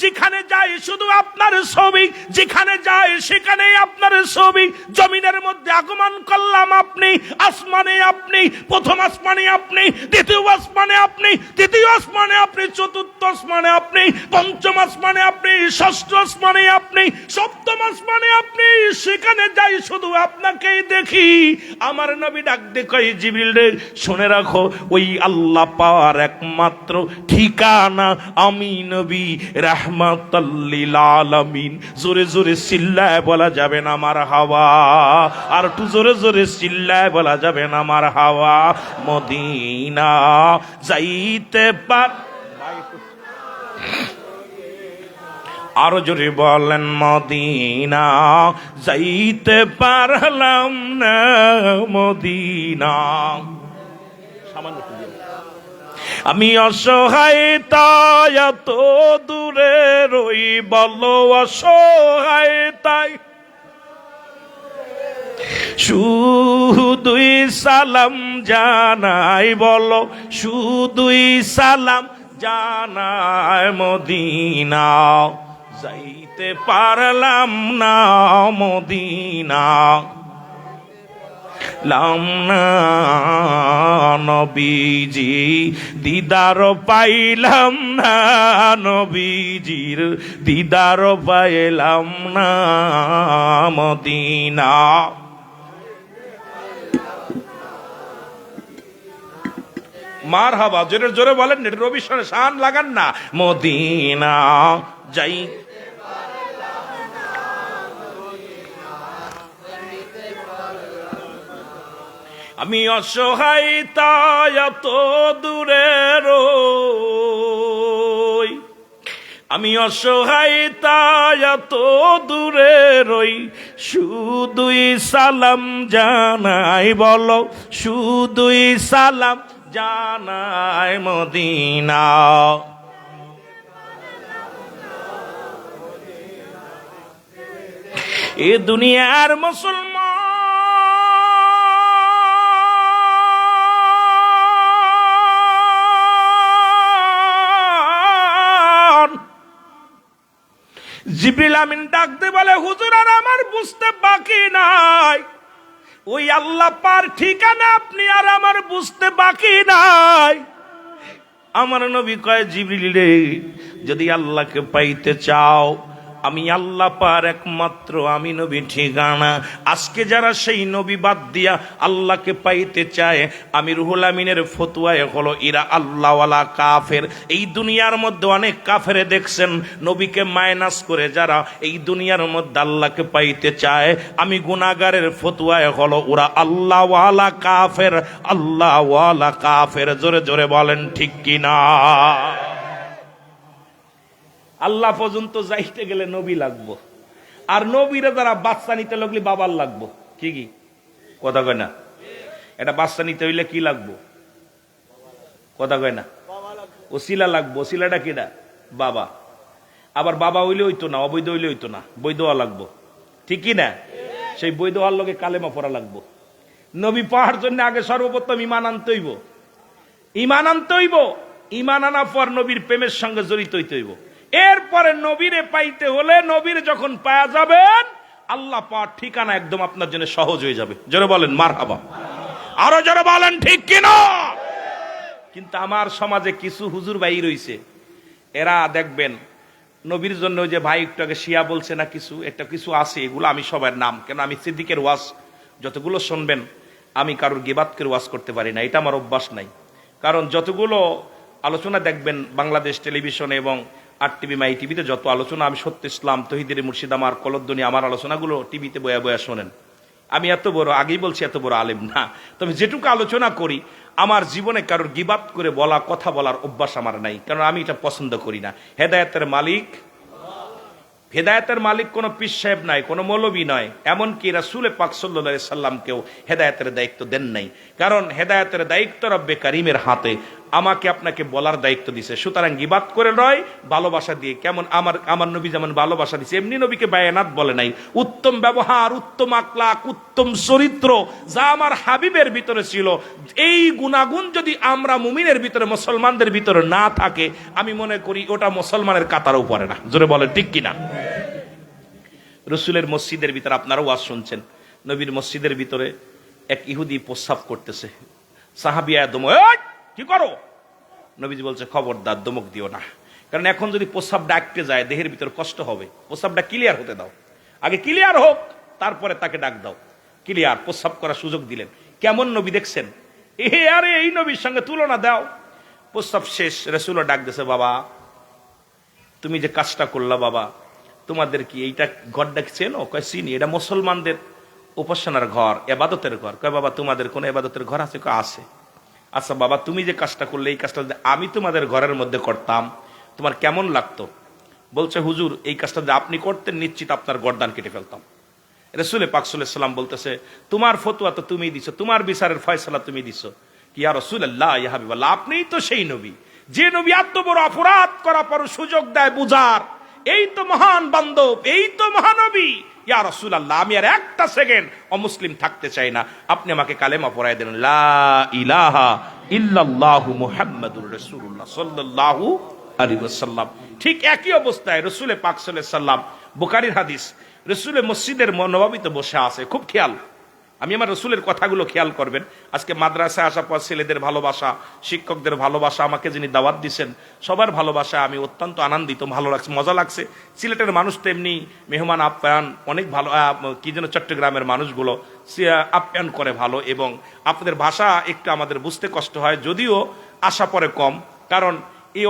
যেখানে যাই যাই শুধু আপনার ছবি, যেখানে যাই সেখানেই আপনার ছবি। জমিনের মধ্যে আগমন করলাম আপনি, আসমানে আপনি, প্রথম আসমানে আপনি, দ্বিতীয় আসমানে আপনি, তৃতীয় আসমানে আপনি, চতুর্থ আসমানে আপনি, পঞ্চম আসমানে আপনি, ষষ্ঠ আসমানে আপনি, সপ্তম আসমানে আপনি। সেখানে যাই শুধু আপনাকেই দেখি। আমার নবী ডাক দিয়ে কয়, জিবরিল রে শুনে রাখো, ওই আল্লাহ পাওয়ার একমাত্র ঠিকানা আমি নবী রাহমাতাল লিল আলামিন। জোরে জোরে চিল্লায় বলা যাবে না আমার হাওয়া, আর একটু জোরে জোরে চিল্লায় বলা যাবে না আমার হাওয়া। মদিনা যাইতে পার, আরো জোরে বলেন, মদিনা যাইতে পারলাম না, মদিনা। আমি অসহায় তাই এত দূরে রই, বলো অসহায় তাই শুধুই সালাম জানাই, বলো শুধুই সালাম জানাই। মদিনা যাইতে পারলাম না, মদিনা লাম না নবীজি, দিদার পাইলাম না, নবীজির দিদার পাইলাম না, মদিনা। মারহাবা, জোরে জোরে বলেন, রবি শান লাগান না। মদিনা যাই, আমি অসহায় তাই এত দূরে রই, আমি অসহায় তাই এত দূরে রই, শুধুই সালাম জানাই, বলো শুধুই সালাম জানাই। মদিনা এ দুনিয়ার মুসলমান। জিবরিল আমিন ডাক দে বলে, হুজুর আর আমার বুঝতে বাকি নাই, ওই আল্লাহ পার ঠিকানা আপনি আর আমার বুঝতে বাকি নাই। আমার নবী কয়, জিবরিল রে, যদি আল্লাহকে পাইতে চাও, আমি আল্লাহ পার একমাত্র আমি নবী ঠিকানা। আজকে যারা সেই নবী বাদ দিয়া আল্লাহকে পাইতে চায়, আমি রুহুল আমিনের ফতোয়ায় হলো এরা আল্লাহওয়ালা কাফের। এই দুনিয়ার মধ্যে অনেক কাফেরে দেখছেন, নবীকে মাইনাস করে যারা এই দুনিয়ার মধ্যে আল্লাহকে পাইতে চায়, আমি গুনাহগারের ফতোয়ায় হলো ওরা আল্লাহওয়ালা কাফের, আল্লাহওয়ালা কাফের। জোরে জোরে বলেন ঠিক কিনা? আল্লাহ পর্যন্ত যাইতে গেলে নবী লাগবো, আর নবীরা যারা বাচ্চা নিতে লাগলে বাবার লাগবো। কি কি কথা কয় না? এটা বাচ্চা নিতে হইলে কি লাগবো? কথা কয় না? ওসিলা লাগবো। ওসিলাটা কিটা? বাবা। আবার বাবা হইলে হইতো না, অবৈধ হইলে হইতো না, বৈধ হওয়া লাগবো। ঠিক কি না? সেই বৈধ হওয়ার লগে কালেমা পড়া লাগবো। নবী পাওয়ার জন্য আগে সর্বপ্রথম ইমান আনতে হইব। ইমান আনতে হইব, ইমান আনার পর নবীর প্রেমের সঙ্গে জড়িত হইতে হইব। এরপরে নবীরে পাইতে হলে, নবীর যখন পাওয়া যাবেন, আল্লাহ পাওয়ার ঠিকানা একদম আপনার জন্য সহজ হয়ে যাবে। জোরে বলেন মারহাবা, আরো জোরে বলেন ঠিক কিনা? কিন্তু আমার সমাজে কিছু হুজুর ভাই রইছে, এরা দেখবেন নবীর জন্য যে ভাই একটু আগে শিয়া বলছে না, কিছু একটা কিছু আছে, এগুলো আমি সবার নাম, কেন আমি সিদ্দিকের ওয়াজ যতগুলো শুনবেন, আমি কারোর গিবাতকে ওয়াজ করতে পারি না, এটা আমার অভ্যাস নাই। কারণ যতগুলো আলোচনা দেখবেন বাংলাদেশ টেলিভিশনে এবং আর টিভি, মাই টিভিতে যত আলোচনা, আমি সত্য ইসলাম, তহিদের মুর্শিদ, আমার কলদ্দনী, আমার আলোচনাগুলো টিভিতে বয়া বয়া শোনেন। আমি এত বড়, আগেই বলছি, এত বড় আলেম না, তবে যেটুকু আলোচনা করি, আমার জীবনে কারোর গিবাত করে বলা, কথা বলার অভ্যাস আমার নাই, কারণ আমি এটা পছন্দ করি না। হেদায়েতের মালিক, হেদায়েতের মালিক কোনো পীর সাহেব নাই, কোনো মৌলবী নয়, এমনকি রাসূল পাক সাল্লাল্লাহু আলাইহি সাল্লামকেও হেদায়েতের দায়িত্ব দেন নাই। কারণ হেদায়েতের দায়িত্ব রব্বে কারীমের হাতে। আমাকে আপনাকে বলার দায়িত্ব দিছে। সুতরাং গিবাত করে নয়, ভালোবাসা দিয়ে। কেমন আমার নবী যেমন ভালোবাসা দিছে, এমনি নবীকে বায়ানাত বলে নাই। উত্তম ব্যবহার, উত্তম আকলাক, উত্তম চরিত্র যা আমার হাবিবের ভিতরে ছিল, এই গুণাগুণ যদি আমরা মুমিনের ভিতরে, মুসলমানদের ভিতরে না থাকে, আমি মনে করি ওটা মুসলমানের কাতারও পড়ে না। জোরে বলে ঠিক কিনা? রসুলের মসজিদের ভিতরে আপনারাও ওয়াজ শুনছেন, নবীর মসজিদের ভিতরে এক ইহুদি প্রস্রাব করতেছে। সাহাবিয়া দমক, কি করো? নবীজি বলছে, খবরদার, দমক দিও না, কারণ এখন যদি প্রস্রাব ডাকতে যায় দেহের ভিতরে কষ্ট হবে। প্রস্রাবটা ক্লিয়ার হতে দাও, আগে ক্লিয়ার হোক, তারপরে তাকে ডাক দাও। ক্লিয়ার প্রস্রাব করার সুযোগ দিলেন। কেমন নবী দেখছেন? আরে এই নবীর সঙ্গে তুলনা দাও। প্রস্রাব শেষ, রাসূলও ডাক দিয়েছে, বাবা তুমি যে কাজটা করলা, বাবা তোমাদের কি এইটা ঘরটা চেনো? কয় চিনি, এটা মুসলমানদের উপাসনার ঘর, এবাদতের ঘর। কয় বাবা তোমাদের কোন এবাদতের ঘর আছে? কয় আছে। আচ্ছা বাবা, তুমি যে কাজটা করলে, এই কাজটা যদি আমি তোমাদের ঘরের মধ্যে করতাম তোমার কেমন লাগতো? বলছে, হুজুর এই কাজটা যদি আপনি করতেন নিশ্চিত আপনার গর্দান কেটে ফেলতাম। রাসূল পাক সাল্লাল্লাহু আলাইহি ওয়াসাল্লাম বলতেছে, তোমার ফতোয়া তো তুমিই দিছো, তোমার বিচারের ফয়সালা তুমি দিছো। কি ইয়া রাসূলুল্লাহ, ইয়া হাবিবাল্লাহ, আপনিই তো সেই নবী যে নবী এত বড় অপরাধ করার পর সুযোগ দেয় বুঝার। এই তো মহান বান্ধব, এই তো মহানবী। ইয়া রাসূলুল্লাহ, আমি আর একটা সেকেন্ড অমুসলিম থাকতে চাই না, আপনি আমাকে কালেমা পড়ায় দেন, লা ইলাহা ইল্লাল্লাহু মুহাম্মাদুর রাসূলুল্লাহ সাল্লাল্লাহু আলাইহি ওয়াসাল্লাম। ঠিক একই অবস্থায় রাসূল পাক সাল্লাল্লাহু আলাইহি ওয়াসাল্লাম, বুখারীর হাদিস, রাসূলের মসজিদের নববীতে বসে আছে। খুব খেয়াল, আমি আমার রসুলের কথাগুলো খেয়াল করবেন। আজকে মাদ্রাসায় আসার পর ছেলেদের ভালোবাসা, শিক্ষকদের ভালোবাসা, আমাকে যিনি দাওয়াত দিচ্ছেন সবার ভালোবাসা, আমি অত্যন্ত আনন্দিত, ভালো লাগছে, মজা লাগছে। সিলেটের মানুষ তো এমনি মেহমান আপ্যায়ন অনেক ভালো, কি যেন চট্টগ্রামের মানুষগুলো আপ্যায়ন করে ভালো, এবং আপনাদের ভাষা একটু আমাদের বুঝতে কষ্ট হয়, যদিও আসা পরে কম, কারণ এই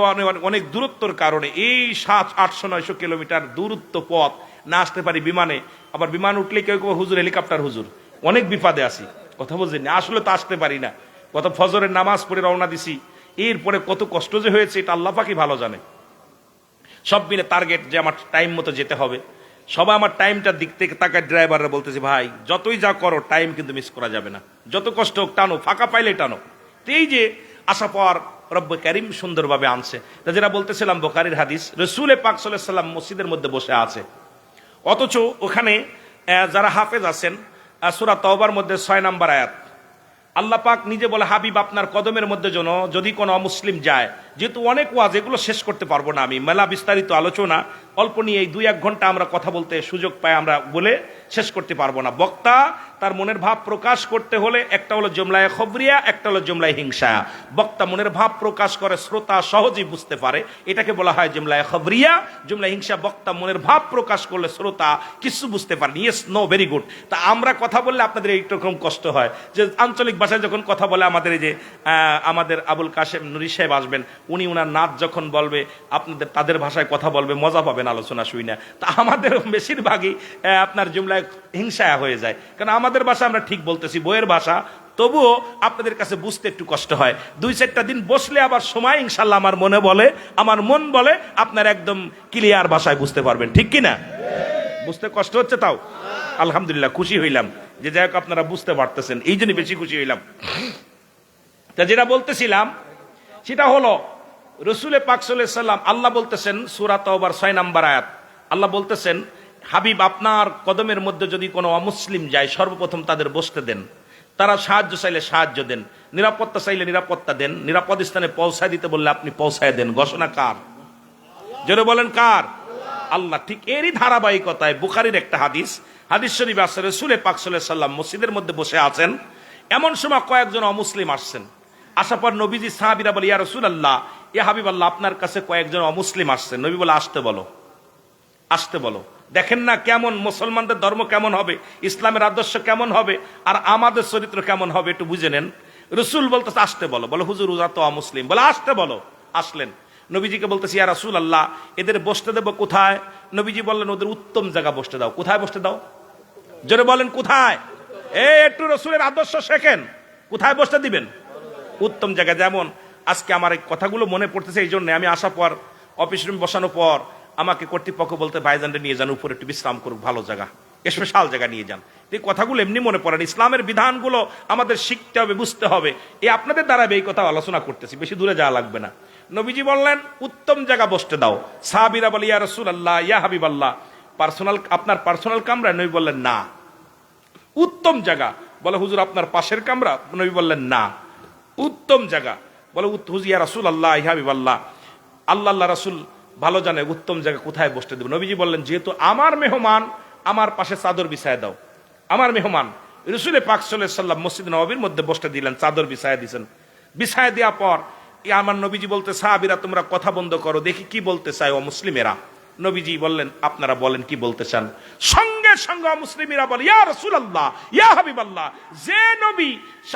অনেক দূরত্বর কারণে এই 700-800-900 কিলোমিটার দূরত্ব পথ না আসতে পারি বিমানে। আবার বিমান উঠলে কেউ কেউ হুজুর হেলিকপ্টার হুজুর, অনেক বিপদে আছি, কথা বলছেন, আসলে তো আসতে পারি না। কত ফজরের নামাজ পড়ে রওনা দিছি, এরপরে কত কষ্ট যে হয়েছে এটা আল্লাহ পাকই ভালো জানে। সব মিলে টার্গেট যে আমার টাইম মতো যেতে হবে, সবাই আমার টাইমটার দিক থেকে তাকায়। ড্রাইভাররা বলতেছে, ভাই যতই যা করো টাইম কিন্তু মিস করা যাবে না, যত কষ্ট হোক টানো, ফাঁকা পাইলে টানো। তো এই যে আসা পর রব্বে কারিম সুন্দরভাবে আনছে। তা যেটা বলতেছিলাম, বুখারীর হাদিস, রাসূল পাক সাল্লাল্লাহু আলাইহি ওয়াসাল্লাম মসজিদের মধ্যে বসে আছে, অথচ ওখানে যারা হাফেজ আছেন, সূরা তাওবার মধ্যে 6 নম্বর আয়াত, আল্লাহ পাক নিজে বলে, হাবিব আপনার কদমের মধ্যে যেন যদি কোনো অমুসলিম যায়, যেহেতু অনেক ওয়াজ, এগুলো শেষ করতে পারবো না আমি, মেলা বিস্তারিত আলোচনা, অল্প নিয়ে এই 2-1 ঘন্টা আমরা কথা বলতে সুযোগ পাই, আমরা বলে শেষ করতে পারবো না। বক্তা তার মনের ভাব প্রকাশ করতে হলে একটা হলো জুমলায়ে খবরিয়া, একটা হলো জুমলায়ে হিংসা। বক্তা মনের ভাব প্রকাশ করে, শ্রোতা সহজেই বুঝতে পারে, এটাকে বলা হয় জুমলায়ে খবরিয়া। জুমলায়ে হিংসা, বক্তা মনের ভাব প্রকাশ করলে শ্রোতা কিছু বুঝতে পারে। Yes, no, very good. তা আমরা কথা বললে আপনাদের এইরকম কষ্ট হয় যে আঞ্চলিক ভাষায় যখন কথা বলে, আমাদের এই যে আমাদের আবুল কাশেম নুরি সাহেব আসবেন, উনি উনার নাচ যখন বলবে, আপনাদের তাদের ভাষায় কথা বলবে, মজা পাবেন আলোচনা শুই না। তা আমাদের বেশিরভাগই আপনার জুমলায় হিংসা হয়ে যায়, কারণ আমাদের ভাষা আমরা ঠিক বলতেছি, বইয়ের ভাষা, তবুও আপনাদের কাছে বুঝতে একটু কষ্ট হয়। 2-4টা দিন বসলে আবার সময় ইনশাল্লাহ আমার মন বলে আপনার একদম ক্লিয়ার ভাষায় বুঝতে পারবেন, ঠিক কিনা? বুঝতে কষ্ট হচ্ছে, তাও আলহামদুলিল্লাহ খুশি হইলাম যে যাই হোক আপনারা বুঝতে পারতেছেন, এই জন্য বেশি খুশি হইলাম। তা যেটা বলতেছিলাম সেটা হলো, রাসূল পাক সাল্লাল্লাহু আলাইহি ওয়াসাল্লাম, আল্লাহ বলতেছেন সূরা তাওবার 6 নম্বর আয়াত, আল্লাহ বলতেছেন, হাবিব আপনার কদমের মধ্যে যদি কোনো অমুসলিম যায়, সর্বপ্রথম তাদের বসতে দেন, তারা সাহায্য চাইলে সাহায্য দেন, নিরাপত্তা চাইলে নিরাপত্তা দেন, নিরাপদ স্থানে পৌঁছায় দিতে বললে আপনি পৌঁছায় দেন। ঘোষণা কার? জোরে বলেন কার? আল্লাহ। ঠিক এরই ধারাবাহিকতায় বুখারীর একটা হাদিস শরীফ আছে, রাসূল পাক সাল্লাল্লাহু আলাইহি ওয়াসাল্লাম মসজিদের মধ্যে বসে আছেন, এমন সময় কয়েকজন অমুসলিম আসছেন। আসার পর নবীজি সাহাবীরা বলে, ইয়া রাসূলুল্লাহ, ইয়া হাবিবাল্লাহ, আপনার কাছে কয়েকজন অমুসলিম আসছেন। নবী বলে, আসতে বলো, আসতে বলো। দেখেন না কেমন মুসলমানদের ধর্ম কেমন হবে, ইসলামের আদর্শ কেমন হবে, আর আমাদের চরিত্র কেমন হবে, একটু বুঝে নেন। রাসূল বলতেছে, আসতে বলো। বলে, হুজুর ওরা তো অমুসলিম। বলে, আসতে বলো। আসলেন। নবীজিকে বলতেছি, ইয়া রাসূলুল্লাহ, এদের বসতে দেবো কোথায়? নবীজি বললেন, ওদের উত্তম জায়গা বসতে দাও। কোথায় বসতে দাও? জোরে বলেন কোথায়? একটু রাসূলের আদর্শ শেখেন। কোথায় বসতে দিবেন? উত্তম জায়গা। যেমন আজকে আমার এই কথাগুলো মনে পড়তেছে, এই জন্য আমি আসার পর অফিস রুম বসানোর পর আমাকে কর্তৃপক্ষ বলতে, ভাইজানরে নিয়ে যান উপরে, একটু বিশ্রাম করুক, ভালো জায়গা। স্পেশাল জায়গা নিয়ে যান। এই কথাগুলো এমনি মনে পড়েন, ইসলামের বিধানগুলো আমাদের শিখতে হবে, বুঝতে হবে। এই আপনাদের দ্বারা এই কথা আলোচনা করতেছি, বেশি দূরে যাওয়া লাগবে না। নবীজি বললেন উত্তম জায়গা বসতে দাও। সাহাবীরা বলে ইয়া রাসূলুল্লাহ, ইয়া হাবিবাল্লাহ, পার্সোনাল, আপনার পার্সোনাল কামরা? নবী বললেন না। উত্তম জায়গা? বলে হুজুর আপনার পাশের কামরা? নবী বললেন না। উত্তম জায়গা? বলে হুজুর ইয়া রাসূলুল্লাহ, ইয়া হাবিবাল্লাহ, আল্লাহ রাসূল ভালো জানে উত্তম জায়গা কোথায় বসতে দেব। নবীজি বললেন যেহেতু আমার মেহমান, আমার পাশে চাদর বিছায় দাও। আমার মেহমান রাসূল পাক সাল্লাল্লাহু আলাইহি ওয়াসাল্লাম মসজিদ নববীর মধ্যে বসতে দিলেন, চাদর বিছায় দিয়েছেন। বিছায় দেওয়ার পর আমার নবীজি বলতে, সাহাবীরা তোমরা কথা বন্ধ করো, দেখি কি বলতে চায় অমুসলিমেরা। নবীজি বললেন আপনারা বলেন কি বলতে চান। সঙ্গে সঙ্গে অমুসলিমেরা বলে ইয়া রাসূলুল্লাহ, ইয়া হাবিবাল্লাহ, যে নবী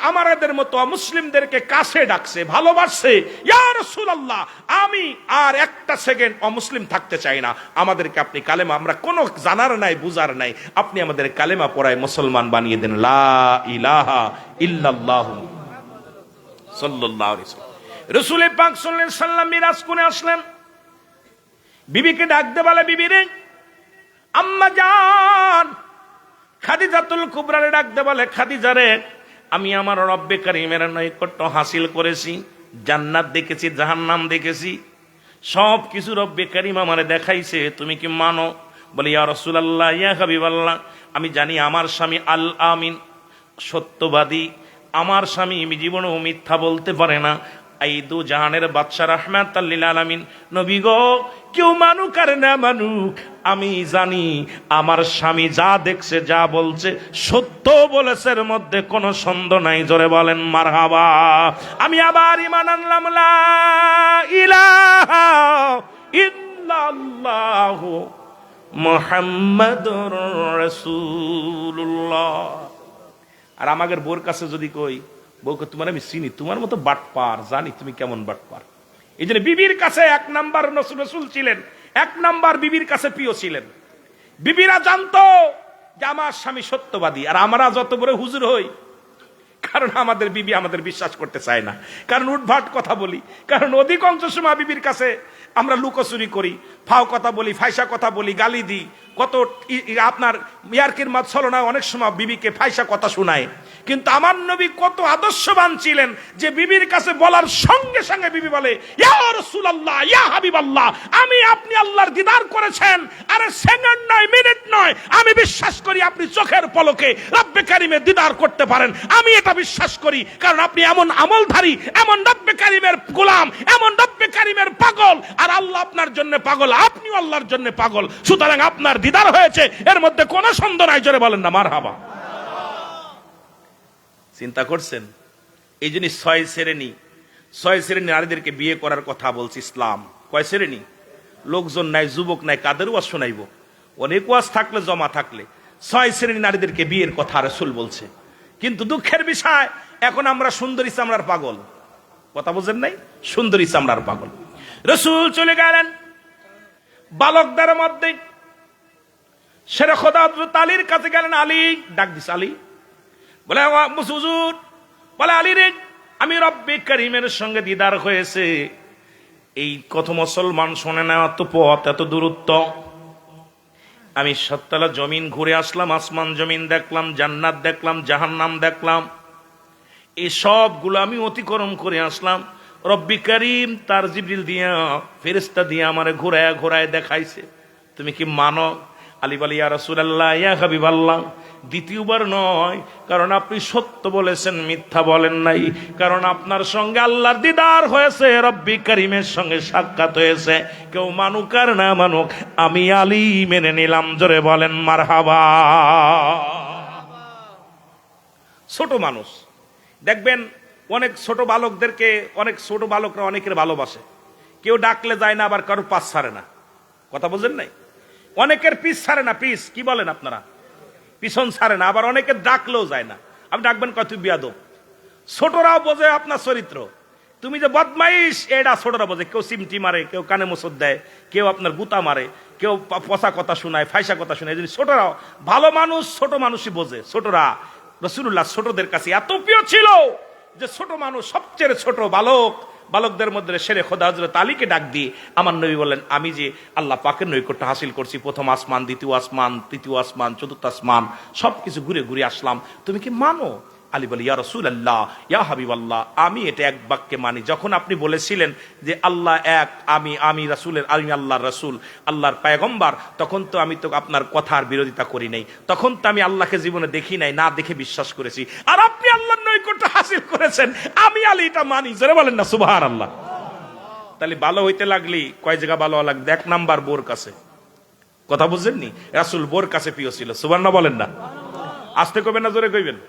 আমাদের মতো অমুসলিমদেরকে কাছে ডাকছে, ভালোবাসছে, ইয়া রাসূলুল্লাহ, আমি আর একটা সেকেন্ড অমুসলিম থাকতে চাই না। আমাদেরকে আপনি কালেমা, আমরা কোনো জানার নাই বুঝার নাই, আপনি আমাদের কালেমা পড়ায় মুসলমান বানিয়ে দেন, লা ইলাহা ইল্লাল্লাহু সাল্লাল্লাহু আলাইহি ওয়াসাল্লাম। রাসূল পাক সাল্লাল্লাহু আলাইহি ওয়াসাল্লাম মিরাজ করে আসলেন, বিবিকে ডাকতে বলে, বিবি রে, আম্মা জান খাদিজাতুল কুবরারে ডাকতে বলে, খাদিজা রে, আমি আমার রব্বে কারীমের নৈকট্য হাসিল করেছি, জান্নাত দেখেছি, জাহান্নাম দেখেছি, সব কিছু রব্বে কারীম আমারে দেখাইছে, তুমি কি মানো? বলে ইয়া রাসূলুল্লাহ, ইয়া হাবিবাল্লাহ, আমি জানি আমার স্বামী আল আমিন, সত্যবাদী, আমার স্বামী জীবনেও মিথ্যা বলতে পারে না, এই দু জাহানের বাদশা রাহমাতাল লিল আলামিন। নবী গো, কেউ মানুক আর না মানুক, আমি জানি আমার স্বামী যা দেখছে, যা বলছে সত্য বলেছে, এর মধ্যে কোনো সন্দেহ নাই। জোরে বলেন মারহাবা। আমি আবার ঈমান আনলাম, লা ইলাহা ইল্লাল্লাহু মুহাম্মাদুর রাসূলুল্লাহ। আর আমাদের বোর কাছে যদি কই, বউকে তোমার আমি চিনি, তোমার মতো বাটপার, জানি তুমি কেমন বাটপার। এই জন্য বিবির কাছে এক নাম্বার রাসূল ছিলেন, এক নাম্বার বিবির কাছে প্রিয় ছিলেন। বিবিরা জানতো যে আমার স্বামী সত্যবাদী। আর আমরা যত বড় হুজুর হই, কারণ আমাদের বিবি আমাদের বিশ্বাস করতে চায় না, কারণ উঠভাট কথা বলি, কারণ অধিকাংশ সময় বিবির কাছে আমরা লুকোচুরি করি, ফাও কথা বলি, ফাইসা কথা বলি, গালি দিই, কত আপনার ইয়ারকির মাত ছলনা, অনেক সময় বিবিকে ফাইসা কথা শোনায়। কিন্তু আমার নবী কত আদর্শবান ছিলেন যে বিবির কাছে বলার সঙ্গে সঙ্গে বিবি বলে, ইয়া রাসূলুল্লাহ, ইয়া হাবিবাল্লাহ, আমি আপনি আল্লাহর দিদার করেছেন, আরে সেকেন্ড নয়, মিনিট নয়, আমি বিশ্বাস করি আপনি চোখের পলকে রব্বে কারীমের দিদার করতে পারেন। আমি এটা বিশ্বাস করি, কারণ আপনি এমন আমলধারী, এমন রব্বে কারীমের গোলাম, এমন রব্বে কারীমের পাগল, আর আল্লাহ আপনার জন্য পাগল, আপনিও আল্লাহর জন্য পাগল, সুতরাং আপনার দিদার হয়েছে, এর মধ্যে কোনো সন্দেহ নাই। জোরে বলেন না মারহাবা। চিন্তা করছেন? এই জন্য ছয় শ্রেণী নারীদেরকে বিয়ে করার কথা বলছে ইসলাম। কয় শ্রেণী? লোকজন নাই, যুবক নাই, কাদের ওয়াজ শোনাইব? অনেক ওয়াজ থাকলে, জমা থাকলে, ছয় শ্রেণী নারীদেরকে বিয়ের কথা রাসূল বলছে। কিন্তু দুঃখের বিষয়, এখন আমরা সুন্দরী চামড়ার পাগল। কথা বুঝেন নাই? সুন্দরী চামড়ার পাগল। রাসূল চলে গেলেন বালকদের মধ্যে, শেরে খোদা হযরত আলীর কাছে গেলেন। আলী ডাক দিস, আলী বলে হুজুর, বলে আলী রে, আমি রব্বে কারীমের সঙ্গে দিদার হয়েছে। এই কত মুসলমান শোনে না, এত পথ, এত দূরত্ব। আমি ৭ তলা জমিন ঘুরে আসলাম, আসমান জমিন দেখলাম, জান্নাত দেখলাম, জাহান্নাম দেখলাম, এই সবগুলো আমি অতিক্রম করে আসলাম। রব্বে কারীম তার জিবরিল দিয়া, ফেরেশতা দিয়া আমারে ঘোরায় ঘোরায় দেখাইছে। তুমি কি মানো? আলী বলে ইয়া রাসূলুল্লাহ, ইয়া হাবিবাল্লাহ, দ্বিতীয়বার নয়, কারণ আপনি সত্য বলেছেন, মিথ্যা বলেন নাই, কারণ আপনার সঙ্গে আল্লাহর দিদার হয়েছে, রব্বে কারীমের সঙ্গে সাক্ষাৎ হয়েছে। কেউ মানুক আর না মানুক, আমি আলী মেনে নিলাম। জোরে বলেন মারহাবা। ছোট মানুষ দেখবেন, অনেক ছোট বালকদেরকে, অনেক ছোট বালকরা অনেকের ভালোবাসে। কেউ ডাকলে যায় না, আবার কারো পাশ ছাড়ে না। কথা বুঝেন নাই? অনেকের পিছ ছাড়ে না, পিছ কি বলেন আপনারা, পিছন ছাড়ে না। আবার অনেকের ডাকলেও যায় না। আপনি ডাকবেন কত বিয়াদব। ছোটরাও বোঝে আপনার চরিত্র, তুমি যে বদমাইশ, এটা ছোটরা বোঝে। কেউ সিমটি মারে, কেউ কানে মুসদ দেয়, কেউ আপনার গুতা মারে, কেউ পচা কথা শোনায়, ফাইসা কথা শোনায়। ছোটরাও, ভালো মানুষ ছোট মানুষই বোঝে। ছোটরা, রাসূলুল্লাহ ছোটদের কাছে এত প্রিয় ছিল যে ছোট মানুষ, সবচেয়ে ছোট বালক বালকদের মধ্যে শেরে খোদা হযরত আলীকে ডাক দিয়ে আমার নবী বললেন, আমি যে আল্লাহ পাকের নৈকট্য হাসিল করছি, প্রথম আসমান, দ্বিতীয় আসমান, তৃতীয় আসমান, চতুর্থ আসমান, সবকিছু ঘুরে ঘুরে আসলাম, তুমি কি মানো? আলী বলে, ইয়া রাসূলুল্লাহ, ইয়া হাবিবাল্লাহ, আমি এটা এক বাক্যে মানি। যখন আপনি বলেছিলেন যে আল্লাহ এক, আমি রাসূলের, আমি আল্লাহর রাসূল, আল্লাহর পয়গম্বর, তখন তো আমি তো আপনার কথার বিরোধিতা করি নাই, তখন তো আমি আল্লাহকে জীবনে দেখি নাই, না দেখে বিশ্বাস করেছি। আর আপনি আল্লাহর নৈকট্য হাসিল করেছেন, আমি আলী এটা মানি। জোরে বলেন না সুবহানাল্লাহ। তাহলে ভালো হইতে লাগলি কয় জায়গা ভালো লাগবে? এক নাম্বার বোর কাছে। কথা বুঝছেননি? রাসূল বোর কাছে প্রিয় ছিল। সুবহানাল্লাহ বলেন না। আস্তে কইবেন না জোরে কইবেন?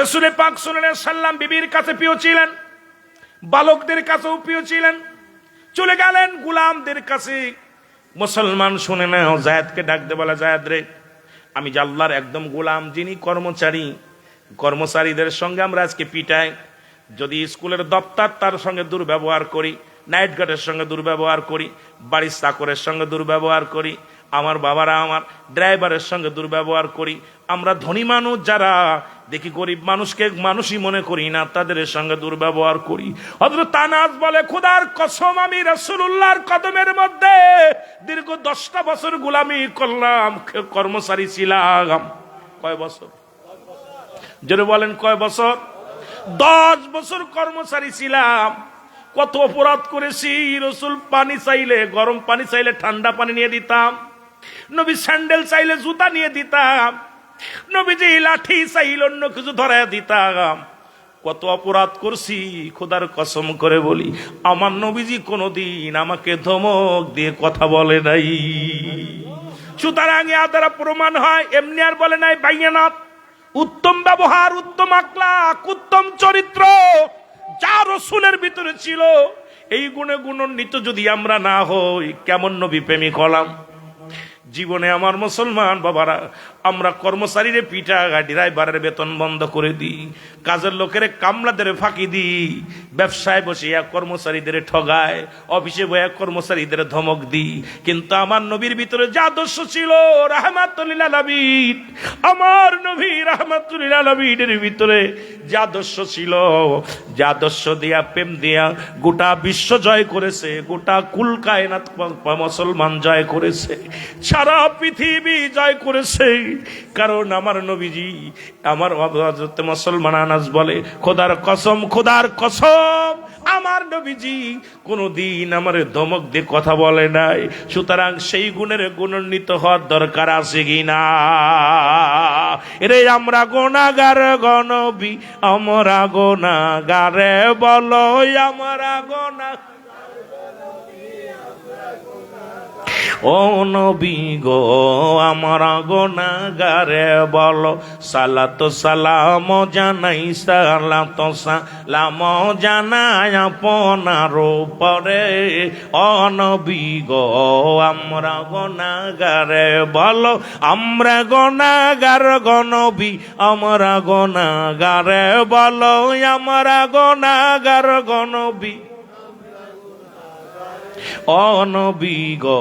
রাসূল পাক সাল্লাল্লাহু আলাইহি সাল্লাম বিবির কাছে প্রিয় ছিলেন, বালকদের কাছেও প্রিয় ছিলেন। চলে গেলেন গোলামদের কাছে। মুসলমান শুনে নাও, যায়েদকে ডাক দে, বলে, যায়েদ রে, আমি যে আল্লাহর একদম গোলাম, যিনি কর্মচারীদের সঙ্গে আমরা আজকে পিটাই, যদি স্কুলের দপ্তর তার সঙ্গে দুর্ব্যবহার করি, নাইট গার্ডের সঙ্গে দুর্ব্যবহার করি, বাড়ির চাকরের সঙ্গে দুর্ব্যবহার করি, আমার বাবারা আমার ড্রাইভারের সঙ্গে দুর্ব্যবহার করি, আমরা ধনী মানুষ যারা দেখি গরিব মানুষকে মানুষই মনে করি না, তাদের সঙ্গে দুর্ব্যবহার করি। হযরত আনাস বলে, খোদার কসম, আমি রাসূলুল্লাহর কদমের মধ্যে দীর্ঘ 10টা বছর গোলামি করলাম, কর্মচারী ছিলাম। কয় বছর? জোরে বলেন, কয় বছর? 10 বছর কর্মচারী ছিলাম। কত অপরাধ করেছি। রাসূল পানি চাইলে, গরম পানি চাইলে ঠান্ডা পানি নিয়ে দিতাম, নবী স্যান্ডেল চাইলে জুতা নিয়ে দিতাম, নবীজি লাঠি চাইলে অন্য কিছু ধরায় দিতাম। কত অপরাধ করছি, খোদার কসম করে বলি, আমার নবীজি কোনোদিন আমাকে ধমক দিয়ে কথা বলে নাই। সুতরাং এ দ্বারা প্রমাণ হয়, এমনি আর বলে নাই বাইয়ানাত, উত্তম ব্যবহার, উত্তম আখলাক, উত্তম চরিত্র যা রাসূলের ভিতরে ছিল, এই গুণে গুণান্বিত যদি আমরা না হই, কেমন নবী প্রেমিক হলাম? জীবনে আমার মুসলমান বাবারা, আমরা কর্মচারীরে পিঠা, ড্রাইভারের বেতন বন্ধ করে দিই, কাজের লোকের কামলাদের ফাঁকি দিই, ব্যবসায় বসিয়া কর্মচারীদের ঠগায়, অফিসে বসে কর্মচারীদের ধমক দিই। কিন্তু আমার নবীর ভিতরে যে আদর্শ ছিল, রাহমাতুল লিল আলামিন, আমার নবী রাহমাতুল লিল আলামিনের ভিতরে যে আদর্শ ছিল, যে আদর্শ দিয়া, প্রেম দিয়া গোটা বিশ্ব জয় করেছে, গোটা কুল কায়নাত মুসলমান জয় করেছে, সারা পৃথিবী জয় করেছে। কারণ আমার নবীজি, আমার হযরত মুসলমান আনাস বলে, খোদার কসম, খোদার কসম, আমার নবীজি কোনদিন আমার ধমক দিয়ে কথা বলে নাই। সুতরাং সেই গুণের গুণান্বিত হওয়ার দরকার আছে কিনা? রে আমরা গুনাহগার গনবী, আমরা গুনাহগারে বলো, আমরা গুনাহ, ও নবী গো আমরা গুনাহগারে বলো, সালাত সালাম জানাই, সালাত সালাম জানাই আপনার উপরে, ও নবী গো আমরা গুনাহগারে বলো, আমরা গুনাহগার গো নবী, আমরা গুনাহগারে বলো, আমরা গুনাহগার গো নবী, ও নবী গো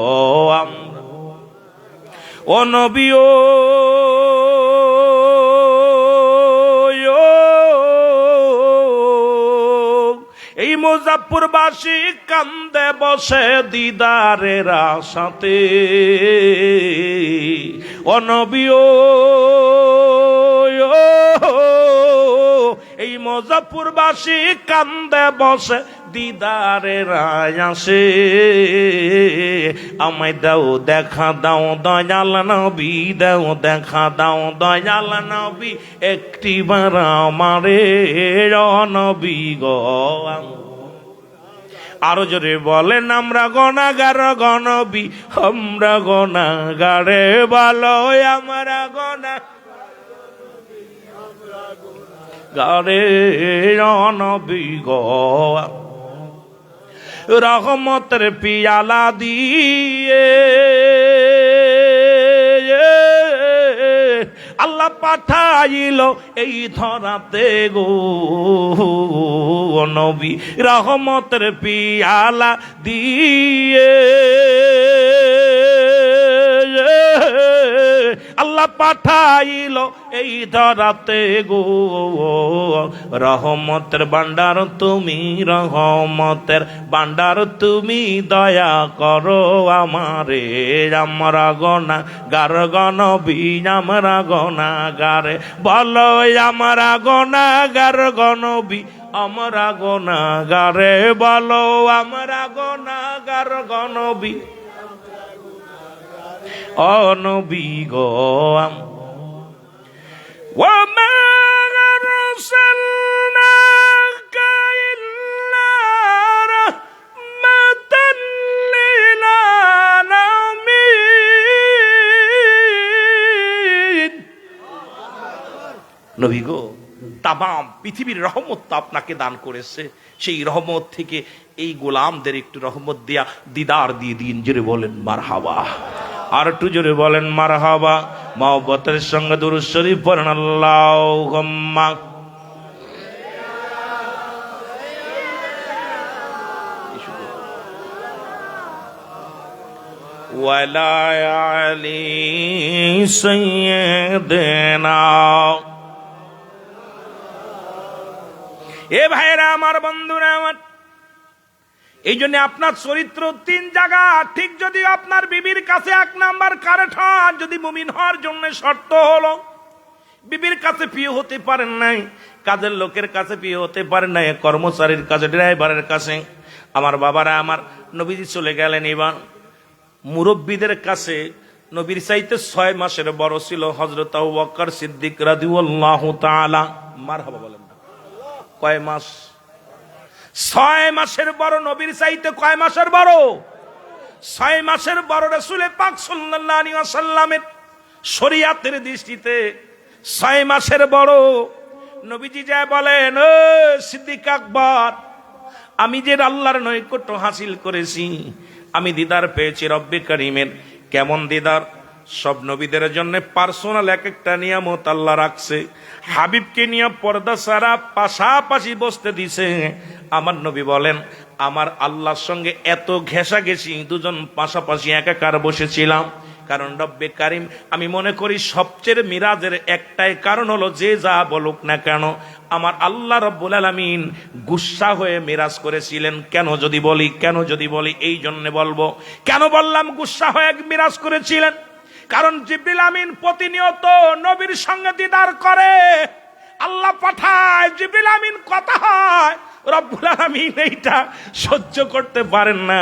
আমরা, ও নবী ও এই মুজাফফরবাসী কান্দে বসে দিদারের আশাতে, ও নবী ও এই মুজাফফরবাসী কান্দে বসে দিদারের আশে, আমায় দাও দেখা দাও দয়াল নবী, দাও দেখা দাও দয়াল নবী, একটিবার আমারে নবী গো। আরো জোরে বলেন, আমরা গুনাহগার গো নবী, আমরা গুনাহগারে বলো, আমরা গুনাহগারে নবী গো। রহমতের পিয়ালা দিয়ে আল্লাহ পাঠাইল এই ধরাতে গো নবী, রহমতের পিয়ালা দিয়ে আল্লাহ পাঠাইল এই ধরাতে গো, রহমতের ভান্ডার তুমি, রহমতের ভান্ডার তুমি, দয়া করো আমারে। আমরা গুনাহগার গো নবী, আমরা গুনাহগারে, বলো আমরা গুনাহগার গো নবী, আমরা গুনাহগারে, বলো আমরা গুনাহগার গো নবী, ও নবী গো। ওয়া আরসালনাকা ইল্লা রাহমাতাল লিল আলামিন। নবী গো, তামাম পৃথিবীর রহমত তো আপনাকে দান করেছে, সেই রহমত থেকে এই গোলামদের একটু রহমত দিয়া দিদার দিয়ে দিন। জোরে বলেন মারহাবা, আর একটু জোরে বলেন মারহাবা। মহব্বতের সঙ্গে দুরূদ শরীফ পড়েন আল্লাহুম্মা। ওয়ালা আলি সাইয়্যিদিনা। এ ভাইরা আমার, বন্ধুরা আমার, এই জন্য আপনার চরিত্র তিন জায়গা ঠিক যদি আপনার বিবির কাছে এক নাম্বার কারেক্ট হন, যদি মুমিন হওয়ার জন্য শর্ত হলো বিবির কাছে প্রিয় হতে পারেন নাই, কাজের লোকের কাছে প্রিয় হতে পারেন নাই, কর্মচারীর কাছে, ড্রাইভারের কাছে। আমার বাবারা আমার, নবীজি চলে গেলেন, এবার মুরব্বীদের কাছে নবীর চাইতে 6 মাসের বড় ছিল হযরত আবু বকর সিদ্দিক রাদিয়াল্লাহু তাআলা। মারহাবা বলেন না। কয় মাস? 6 মাসের বড় নবীর চাইতে কয় মাসের বড়? 6 মাসের বড় রাসূল পাক সাল্লাল্লাহু আলাইহি ওয়াসাল্লামের শরীয়তের দৃষ্টিতে 6 মাসের বড়। নবীজি যায় বলেন, ও সিদ্দিক আকবর, আমি যে আল্লাহর নৈকট্য হাসিল করেছি, আমি দিদার পেয়েছি রব্বে কারীমের। কেমন দিদার? সব নবীদের জন্য পার্সোনাল এক একটা নিয়ামত আল্লাহ রাখছে। হাবিবকে নিয়ে পর্দা ছাড়া পাশাপাশি বসতে দিছে। আমার নবী বলেন, আমার আল্লাহর সঙ্গে এত ঘেঁষাঘেঁষি, দুজন পাশাপাশি একাকার বসেছিলাম। কারণ রব্বে কারীম, আমি মনে করি সবচেয়ে মিরাজের একটাই কারণ হলো, যে যা বলুক না কেন আমার আল্লাহ রব্বুল আলামিন গুসা হয়ে মিরাজ করেছিলেন। কেন যদি বলি এই জন্য বলবো। কেন বললাম গুসা হয়ে মিরাজ করেছিলেন? কারণ জিবরিল আমিন প্রতিনিয়ত নবীর সঙ্গে দিদার করে, আল্লাহ পাঠায়, জিবরিল আমিন কথা হয়, রব্বুল আলামিন এইটা সহ্য করতে পারেন না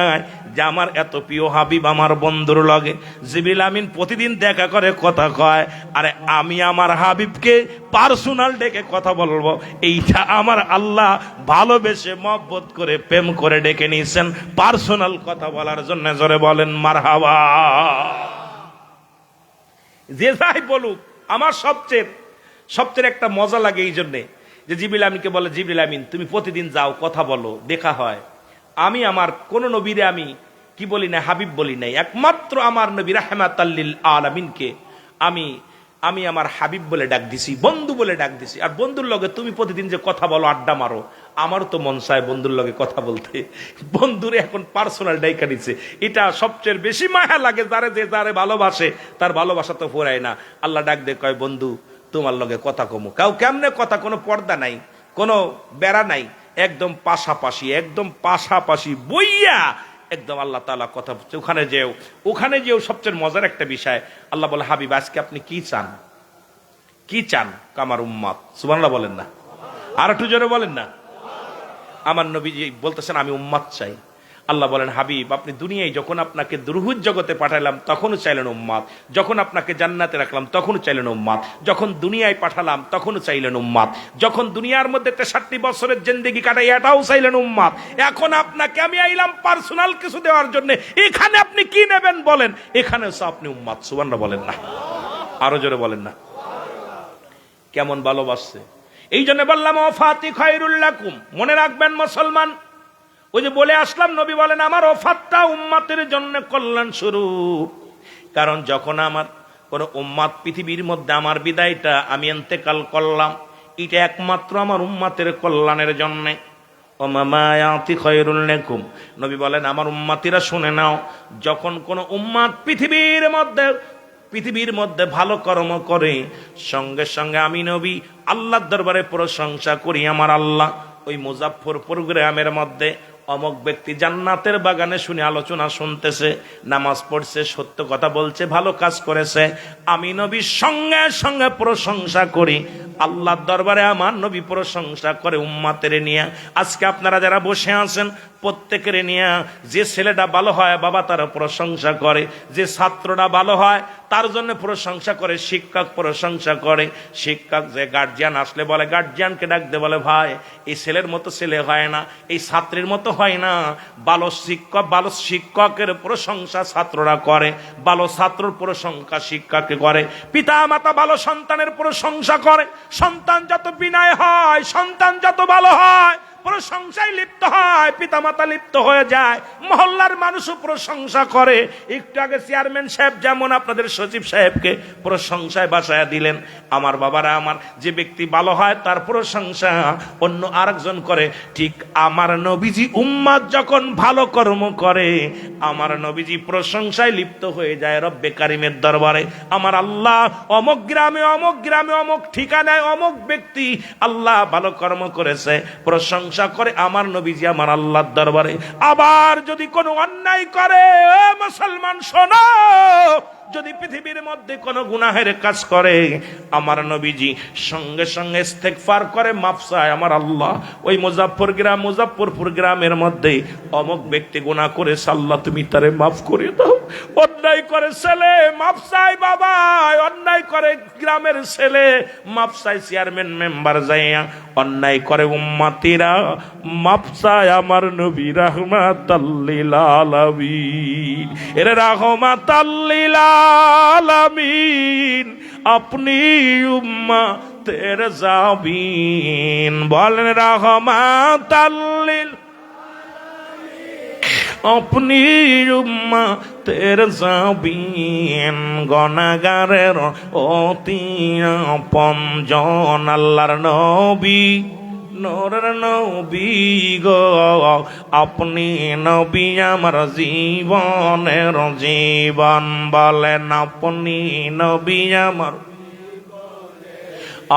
যে আমার এত প্রিয় হাবিব আমার বন্ধুর লগে জিবরিল আমিন প্রতিদিন দেখা করে, কথা কয়, আরে আমি আমার হাবিবকে পার্সোনাল ডেকে কথা বলবো, এইটা আমার আল্লাহ ভালোবেসে মহব্বত করে প্রেম করে ডেকে নিয়েছেন পার্সোনাল কথা বলার জন্য। জোরে বলেন মারহাবা। যে যাই বলুক, আমার সবচেয়ে একটা মজা লাগে এই জন্যে যে জিবরিল আমিনকে বলে, জিবরিল আমিন তুমি প্রতিদিন যাও, কথা বলো, দেখা হয়। আমি আমার কোন নবীরে আমি কি বলি না, হাবিব বলি নাই, একমাত্র আমার নবী রাহমাতাল লিল আলামিনকে আমি আমার হাবিব বলে ডাক দিছি, বন্ধু বলে ডাক দিছি। আর বন্ধুর লগে তুমি প্রতিদিন যে কথা বলো, আড্ডা মারো, আমারও তো মন চায় বন্ধুর লগে কথা বলতে। বন্ধুরে এখন পার্সোনাল ডাইকা দিচ্ছে, এটা সবচেয়ে বেশি মায়া লাগে। যারে ভালোবাসে তার ভালোবাসা তো ফুরায় না। আল্লাহ ডাক দে কয়, বন্ধু তোমার লগে কথা কমু। কেমনে কথা? কোনো পর্দা নাই, কোনো বেড়া নাই, একদম পাশাপাশি বইয়া একদম আল্লাহ তাআলা কথা বলছে। ওখানে যেও সবচেয়ে মজার একটা বিষয়, আল্লাহ বলে, হাবিব আজকে আপনি কি চান? আমার উম্মত। সুবহানাল্লাহ বলেন না? আর একটু জোরে বলেন না। আমার নবীজি বলতেছেন আমি উম্মত চাই। আল্লাহ বলেন, হাবিব আপনি দুনিয়ায় যখন আপনাকে দুরুহুদ জগতে পাঠালাম তখনও চাইলেন উম্মত, যখন আপনাকে জান্নাতে রাখলাম তখনও চাইলেন উম্মত, যখন দুনিয়ায় পাঠালাম তখনও চাইলেন উম্মত, যখন দুনিয়ার মধ্যে 63 বছরের জিন্দেগি কাটাই এটাও চাইলেন উম্মত। এখন আপনাকে আমি আইলাম পার্সোনাল কিছু দেওয়ার জন্য, এখানে আপনি কি নেবেন বলেন? এখানেও আপনি উম্মত। সুবহানাল্লাহ বলেন না? আরো জোরে বলেন না? কেমন ভালোবাসছে। এই জন্য বললাম, ওয়াফাতি খায়রুল লাকুম। মনে রাখবেন মুসলমান, ওই যে বলে আসলাম, নবী বলেন আমার ওফাতটা উম্মতের জন্য কল্যাণ স্বরূপ। কারণ যখন আমার কোন উম্মত পৃথিবীর মধ্যে, আমার বিদায়টা আমি ইন্তেকাল করলাম, এটা একমাত্র আমার উম্মতের কল্যাণের জন্য। ওমামায়াতি খায়রুল লাকুম, নবী বলেন আমার উম্মতিরা শুনে নাও, যখন কোন উম্মত পৃথিবীর মধ্যে পৃথিবীর মধ্যে ভালো কর্ম করে, সঙ্গে সঙ্গে আমি নবী আল্লাহর দরবারে প্রশংসা করি, আমার আল্লাহ ওই মুজাফফরপুর গ্রামের মধ্যে অমুক ব্যক্তি জান্নাতের বাগানে শুনে আলোচনা শুনতেছে, নামাজ পড়ছে, সত্য কথা বলছে, ভালো কাজ করেছে, আমি নবী সঙ্গে সঙ্গে প্রশংসা করি। আল্লাহর দরবারে আমার নবী প্রশংসা করে উম্মাতের নিয়ে। আজকে আপনারা যারা বসে আছেন প্রত্যেকের নিয়ে, যে ছেলেটা ভালো হয় বাবা তার প্রশংসা করে, যে ছাত্রটা ভালো হয় তার জন্য প্রশংসা করে, শিক্ষক প্রশংসা করে, শিক্ষক যে গার্জিয়ান আসলে বলে, গার্জিয়ানকে ডাকতে বলে ভাই এই ছেলের মতো ছেলে হয় না, এই ছাত্রীর মতো হয় না। ভালো শিক্ষকের প্রশংসা ছাত্ররা করে, ভালো ছাত্রর প্রশংসা শিক্ষককে করে, পিতা মাতা ভালো সন্তানের প্রশংসা করে, সন্তান যত বিনয় হয়, সন্তান যত ভালো হয়, প্রশংসায় লিপ্ত হয়, পিতা মাতা লিপ্ত হয়ে যায়, মহল্লার মানুষও প্রশংসা করে। একটু আগে চেয়ারম্যান সাহেব যেমন আপনাদের সচিব সাহেবকে প্রশংসায় বাসায় দিলেন, আমার বাবারা আমার, যে ব্যক্তি ভালো হয় তার প্রশংসা অন্য আরেকজন করে। ঠিক আমার নবীজি উম্মাত যখন ভালো কর্ম করে, আমার নবীজি প্রশংসায় লিপ্ত হয়ে যায় রব্বে কারিমের দরবারে। আমার আল্লাহ অমুক গ্রামে অমুক গ্রামে অমুক ঠিকানায় অমুক ব্যক্তি আল্লাহ ভালো কর্ম করেছে, প্রশংসা করে আমার নবীজি আমার আল্লাহর দরবারে। আবার যদি কোনো অন্যায় করে, মুসলমান শোনো, যদি পৃথিবীর মধ্যে কোনো গুনাহের কাজ করে, আমার নবীজি সঙ্গে সঙ্গে ইস্তেগফার করে, মাফ চায়, আমার আল্লাহ ওই মুজাফফরপুর গ্রামের মধ্যে অমুক ব্যক্তি গুনাহ করেছে, আল্লাহ তুমি তারে মাফ করে দাও। অন্যায় করে ছেলে মাফ চায় বাবা, অন্যায় করে গ্রামের ছেলে মাফ চায়, চেয়ারম্যান মেম্বার যাইয়া অন্যায় করে উম্মতিরা মাফ চায় আমার নবী রাহমাতাল লিল আলামিন। এর রাহমাতাল লিল আলামিন, আপনি উম্মতের জাবিন, বলেন রাহমাতাল লিল, আপনি উম্মতের জাবিন, গুনাহগারের অতি আপনজন, আল্লাহর নবী নূরের নবী গো, আপনি নবী আমার জীবনের জীবন, বলেন আপনি নবী আমার।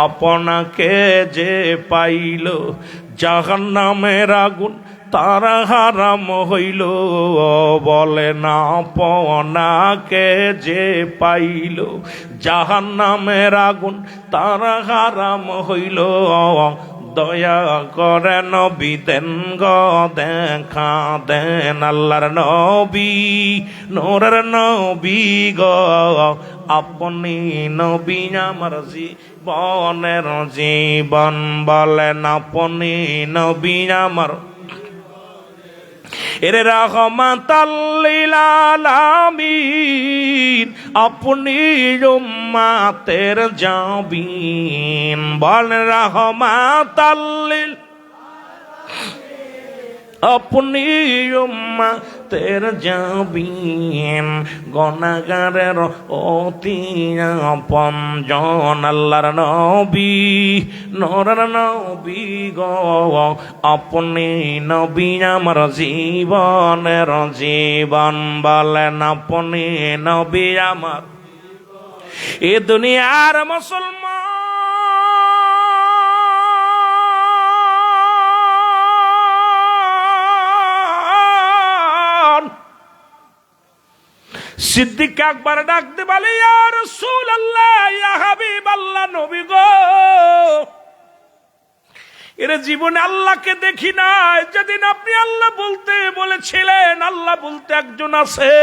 আপনাকে যে পাইল জাহান্নামের আগুন তারা হারাম হইল, বলেন আপনাকে যে পাইল জাহান্নামের আগুন তারা হারাম হইল। দয়া করে নবী দেন গো দেখা দেন, আল্লাহর নবী নূরের নবী গো, আপনি নবী আমার জীবনের জীবন, বলেন আপনি নবী আমার। এরে রাহমাতাল লিল আলামিন, আপনি উম্মতের জাবিন, বলেন রাহমাতাল লিল, আপনি উম্মতের জাবিন, গুনাহগারের অতি আপনজন, আল্লাহর নবী নূরের নবী গো, আপনি নবী আমার জীবনের জীবন, বলেন আপনি নবী আমার। এ দুনিয়ার মুসলমান সিদ্দিক আকবর ডাকতে বলে, ইয়া রাসূলুল্লাহ, ইয়া হাবিবাল্লাহ, নবী গো, এর জীবনে আল্লাহকে দেখি নাই। যেদিন আপনি আল্লাহ বলতে বলেছিলেন, আল্লাহ বলতে একজন আছে,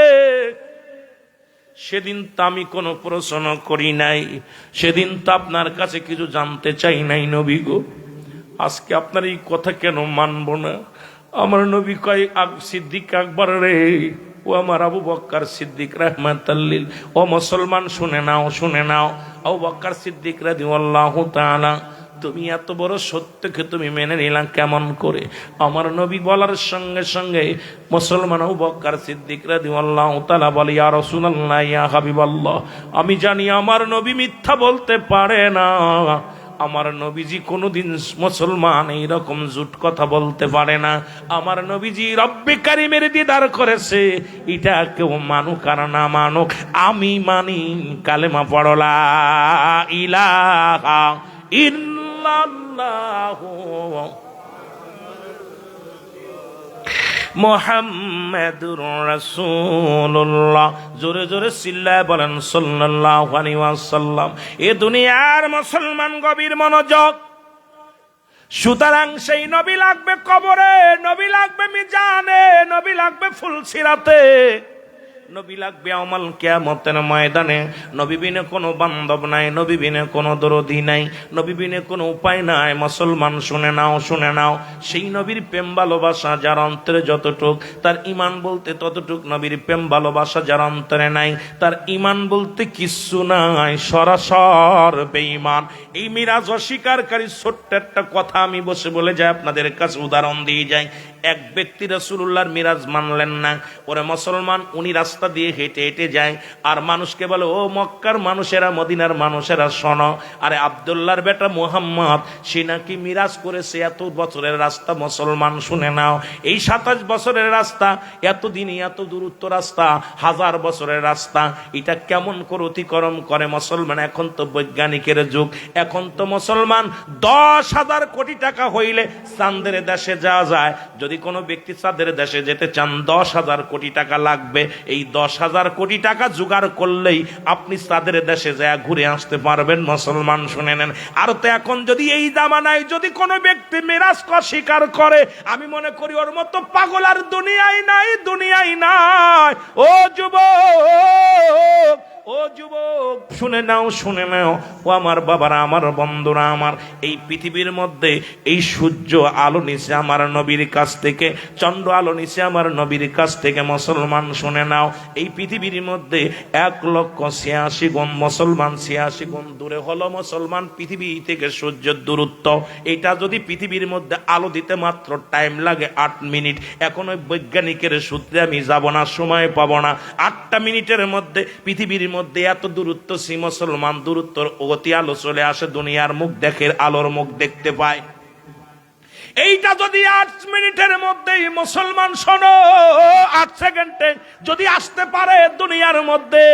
সেদিন তো আমি কোনো প্রশ্ন করি নাই, সেদিন তো আপনার কাছে কিছু জানতে চাই নাই নবী গো। আজকে আপনার এই কথা কেন মানব না? আমার নবী কয়, সিদ্দিক আকবর রে, ও আমার আবু বকর সিদ্দিক রাহমাতাল্লিল, ও মুসলমান শুনে নাও, শুনে নাও, আবু বকর সিদ্দিক রাদিয়াল্লাহু তাআলা, তুমি এত বড় সত্যকে তুমি মেনে নিলা কেমন করে? আমার নবী বলার সঙ্গে সঙ্গে মুসলমান আবু বকর সিদ্দিক রাদিয়াল্লাহু তাআলা বলে, ইয়া রাসূলুল্লাহ, ইয়া হাবিবাল্লাহ, আমি জানি আমার নবী মিথ্যা বলতে পারে না, আমার নবীজি কোনোদিন মুসলমান এইরকম জুট কথা বলতে পারে না। আমার নবীজি রব্বে কারিমের দিদার করেছে, এটা কেউ মানুক আর না মানুক, আমি মানি। কালেমা পড়ো লা ইলাহা ইল্লাল্লাহু মুহাম্মাদুর রাসূলুল্লাহ। জোরে জোরে চিল্লায় বলেন সাল্লাল্লাহু আলাইহি ওয়াসাল্লাম। এ দুনিয়ার মুসলমান গভীর মনোযোগ। সুতরাং সেই নবী লাগবে কবরে, নবী লাগবে মিজানে, নবী লাগবে ফুলসিরাতে, নবী লাগবে আমাল কিয়ামতের ময়দানে। নবী বিনে কোনো বান্ধব নাই, নবী বিনে কোনো দরদি নাই, নবী বিনে কোনো উপায় নাই। মুসলমান শুনে নাও, শুনে নাও, সেই নবীর প্রেম ভালোবাসা যার অন্তরে যতটুক, তার ইমান বলতে ততটুক। নবীর প্রেম ভালোবাসা যার অন্তরে নাই, তার ইমান বলতে কিচ্ছু নাই, সরাসর বেঈমান। এই মিরাজ অস্বীকারী ছোট্ট একটা কথা আমি বসে বলে যাই, আপনাদের কাছে উদাহরণ দিয়ে যাই। এক ব্যক্তি রাসূলুল্লাহর মিরাজ মানলেন না, ওরে মুসলমান, উনি রাস্তা দিয়ে হেঁটে হেঁটে যায় আর মানুষকে বলে, ও মক্কার মানুষেরা, মদিনার মানুষেরা শোনো, আরে আব্দুল্লাহর বেটা মুহাম্মদ সে নাকি মিরাজ করেছে, এত বছরের রাস্তা মুসলমান শুনে নাও, এই 27 বছরের রাস্তা, এতদিনই এত দূরত্ব রাস্তা, 1000 বছরের রাস্তা, এটা কেমন করে অতিক্রম করে মুসলমান? এখন তো বৈজ্ঞানিকের যুগ, এখন তো মুসলমান 10,000 কোটি টাকা হইলে চাঁদের দেশে যাওয়া যায়। যদি কোনো ব্যক্তি চাঁদের দেশে যেতে চান 10,000 কোটি টাকা লাগবে। এই 10,000 কোটি টাকা জোগাড় করলেই আপনি চাঁদের দেশে যায় ঘুরে আসতে পারবেন। মুসলমান শুনে নেন। আর তো এখন যদি এই জামানায় যদি কোনো ব্যক্তি মিরাজকে অস্বীকার করে, আমি মনে করি ওর মতো পাগল আর দুনিয়ায় নাই, দুনিয়ায় নাই। ও যুবক, ও যুবক, শুনে নাও, শুনে নাও, ও আমার বাবারা, আমার বন্ধুরা, আমার এই পৃথিবীর মধ্যে এই সূর্য আলো নিছে আমার নবীর কাছ থেকে, চন্দ্র আলো নিছে আমার নবীর কাছ থেকে। মুসলমান শুনে নাও, এই পৃথিবীর মধ্যে 1,86,000 গুণ মুসলমান, 86 গুণ দূরে হলো মুসলমান পৃথিবী থেকে সূর্যের দূরত্ব। এটা যদি পৃথিবীর মধ্যে আলো দিতে মাত্র টাইম লাগে 8 মিনিট। এখন ওই বৈজ্ঞানিকের সূত্রে আমি যাব না, সময় পাবো না। 8টা মিনিটের মধ্যে পৃথিবীর মধ্যে এত দূরত্ব, সি মুসলমান দূরত্বর অতি আলো চলে আসে, দুনিয়ার মুখ দেখে, আলোর মুখ দেখতে পায়। এইটা যদি 8 মিনিটের মধ্যেই মুসলমান শোনো, 8 সেকেন্ডে যদি আসতে পারে দুনিয়ার মধ্যে,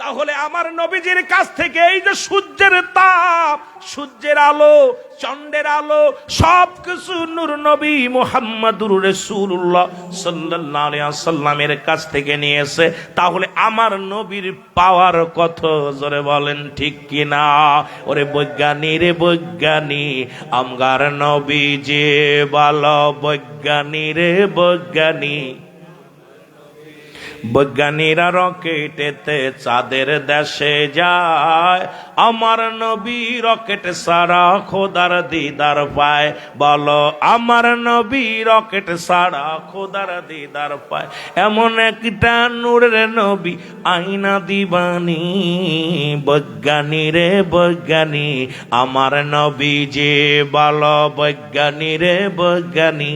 তাহলে আমার নবীজির কাছ থেকে এই যে সূর্যের তাপ, সূর্যের আলো, চন্দ্রের আলো, সবকিছু নূর নবী মুহাম্মদুর রাসূলুল্লাহ সাল্লাল্লাহু আলাইহি ওয়াসাল্লামের কাছ থেকে নিয়েছে। তাহলে আমার নবীর পাওয়ার কত, জোরে বলেন ঠিক কিনা? ওরে বৈজ্ঞানী রে বৈজ্ঞানী, আমগার নবী যে ভালো বৈজ্ঞানী রে বৈজ্ঞানী। বৈজ্ঞানীরা রকেটেতে চাঁদের দেশে যায়, আমার নবী রকেট সারা খোদার দিদার পায়। বলো, আমার নবী রকেট সারা খোদার দিদার পায়। এমন একটা নূরের নবী, আইনা দিবানি। বৈজ্ঞানী রে বৈজ্ঞানী, আমার নবী যে বলো বৈজ্ঞানী রে বৈজ্ঞানী,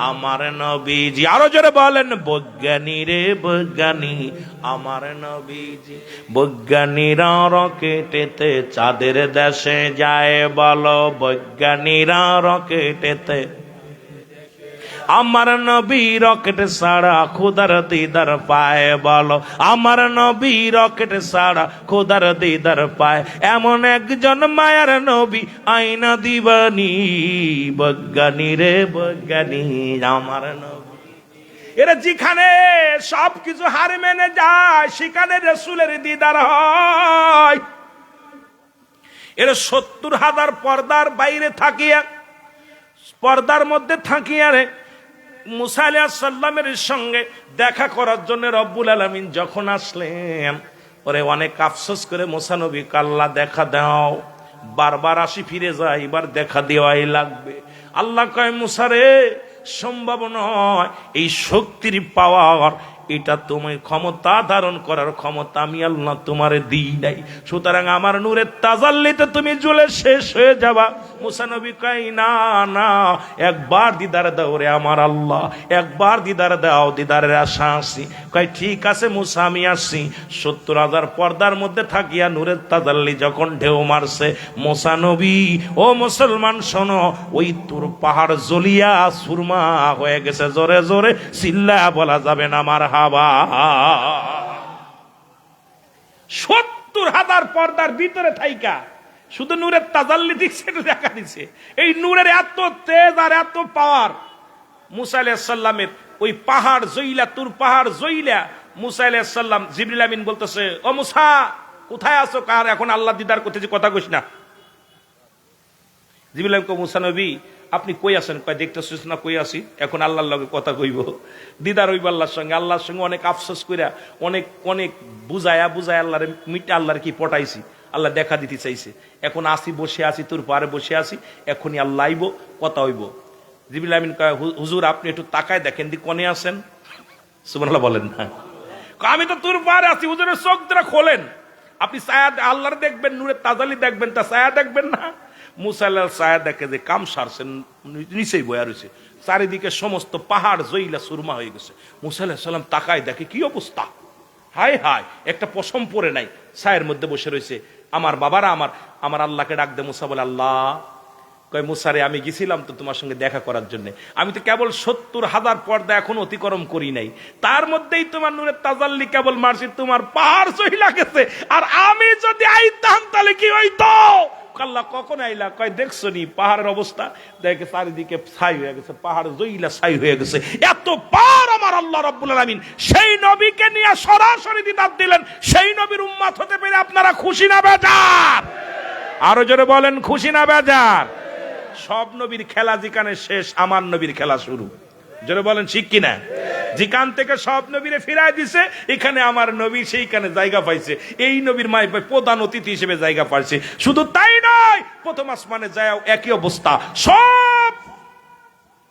আমার নবীজি। আরো জোরে বলেন, বৈজ্ঞানী রে বৈজ্ঞানী, আমার নবীজি। বৈজ্ঞানীরা রকেটেতে চাঁদের দেশে যায়, বলো বৈজ্ঞানীরা রকেটেতে। আমার নবী রকেট ছাড়া খোদার দিদার পায়, বলো আমার নবী রকেট ছাড়া খোদার দিদার পায়। এমন একজন মায়ার নবী, আইনা দিবানি। বৈজ্ঞানী রে বৈজ্ঞানী, আমার নবী। এরা যেখানে সবকিছু হার মেনে যায়, সেখানে রাসূলের দিদার হয়। এরা 70,000 পর্দার বাইরে থাকিয়া, পর্দার মধ্যে থাকিয়া রে মুসা আলাইহিস সালামের সঙ্গে দেখা করার জন্য রব্বুল আলামিন যখন আসলেন, ওরে অনেক আফসোস করে মুসা নবী, আল্লাহ দেখা দাও, বারবার আসি ফিরে যায়, এবার দেখা দেওয়াই লাগবে। আল্লাহ কয়, মুসা রে সম্ভব নয়, এই শক্তির পাওয়ার এটা তুমি ক্ষমতা ধারণ করার ক্ষমতা আমি আল্লাহ তোমারে দিই নাই, সুতরাং আমার নূরের তাজাল্লিতে তুমি জ্বলে শেষ হয়ে যাবা। মুসা নবী কয় না না, একবার দিদার দাও রে আমার আল্লাহ, একবার দিদার দাও, দিদারের আশা আসি। কয় ঠিক আছে মুসা আমি আসি। 70,000 পর্দার মধ্যে থাকিয়া নূরের তাজাল্লি যখন ঢেউ মারছে, মুসা নবী ও মুসলমান শোনো, ওই তোর পাহাড় জ্বলিয়া সুরমা হয়ে গেছে। জোরে জোরে চিল্লা বলা যাবে না আমার হাবা। 70,000 পর্দার ভিতরে থাইকা শুধু নূরের তাজাল্লি দিচ্ছে, দেখা দিচ্ছে। এই নূরের এত তেজ আর এত পাওয়ার, মুসা আলাইহিস সালামের ওই পাহাড় জইলা, তুর পাহাড় জইলা, মুসা আলাইহিস সালাম জিবরিল আমিন বলতেছে, ও মুসা কোথায় আছো? কার এখন আল্লাহ দিদার করতেছি, কথা কইস না। জিবরিল আমিন কয়, মুসা নবী আপনি কই আছেন? কয় দেখতেছিস না কই আছি, এখন আল্লাহর লগে কথা কইব, দিদার হইব আল্লাহর সঙ্গে। আল্লাহর সঙ্গে অনেক আফসোস কইরা, অনেক অনেক বুঝায়া বুঝায় আল্লাহরে মিটে আল্লাহর কি পটাইছি, আল্লাহ দেখা দিতে চাইছে। এখন আসি, বসে আছি, তোর পারে বসে আছি, এখনই আল্লাহ আইব, কথা হইব। জিবরিল আমিন কয়, হুজুর আপনি একটু তাকায় দেখেন দি কোনে আছেন। সুবহানাল্লাহ বলেন না। আমি তো তোর পারে আছি, হুজুরের চোখ ধরে খোলেন, আপনি ছায়া আল্লাহর দেখবেন, নূরের তাজাল্লি দেখবেন, তা ছায়া দেখবেন না। মুসা আলাইহিস ছায়া দেখে যে কাম সারছেন, নিচেই বয়া রয়েছে, চারিদিকে সমস্ত পাহাড় জইলা সুরমা হয়ে গেছে। মুসা আলাইহিস সালাম তাকায় দেখে কি অবস্থা, হায় হায়, একটা পশম পরে নাই, ছায়ের মধ্যে বসে রয়েছে। আমার বাবারা, আমার আল্লাহকে ডাক দে। মুসা বলে, আল্লাহ। কয়, মুসারে আমি গেছিলাম তো তোমার সঙ্গে দেখা করার জন্য, আমি তো কেবল 70,000 পর্দা এখন অতিক্রম করি নাই, তার মধ্যেই তোমার নূরের তাজাল্লি কেবল মারছি, তোমার পাহাড় চইলা গেছে। আর আমি যদি আইতাম তাহলে কি হইতো? আল্লাহ কখন আইলা? কয় দেখছো নি পাহাড়ের অবস্থা, দেখে চারিদিকে ছাই হয়ে গেছে, পাহাড় জইলা ছাই হয়ে গেছে। এত পার আমার আল্লাহ রাব্বুল আলামিন সেই নবীকে নিয়ে সরাসরি দিদার দিলেন। সেই নবীর উম্মত হতে পেরে আপনারা খুশি না বেজার? আরো জোরে বলেন, খুশি না বেজার? সব নবীর খেলা যেখানে শেষ, আমার নবীর খেলা শুরু। জোরে বলেন ঠিক কিনা? যেখান থেকে সব নবীরে ফিরাই দিছে, এখানে আমার নবী সেইখানে জায়গা পাইছে। এই নবীর মাই প্রধান অতিথি হিসেবে জায়গা পাইছে। শুধু তাই নয়, প্রথম আসমানে যাও একই অবস্থা। সব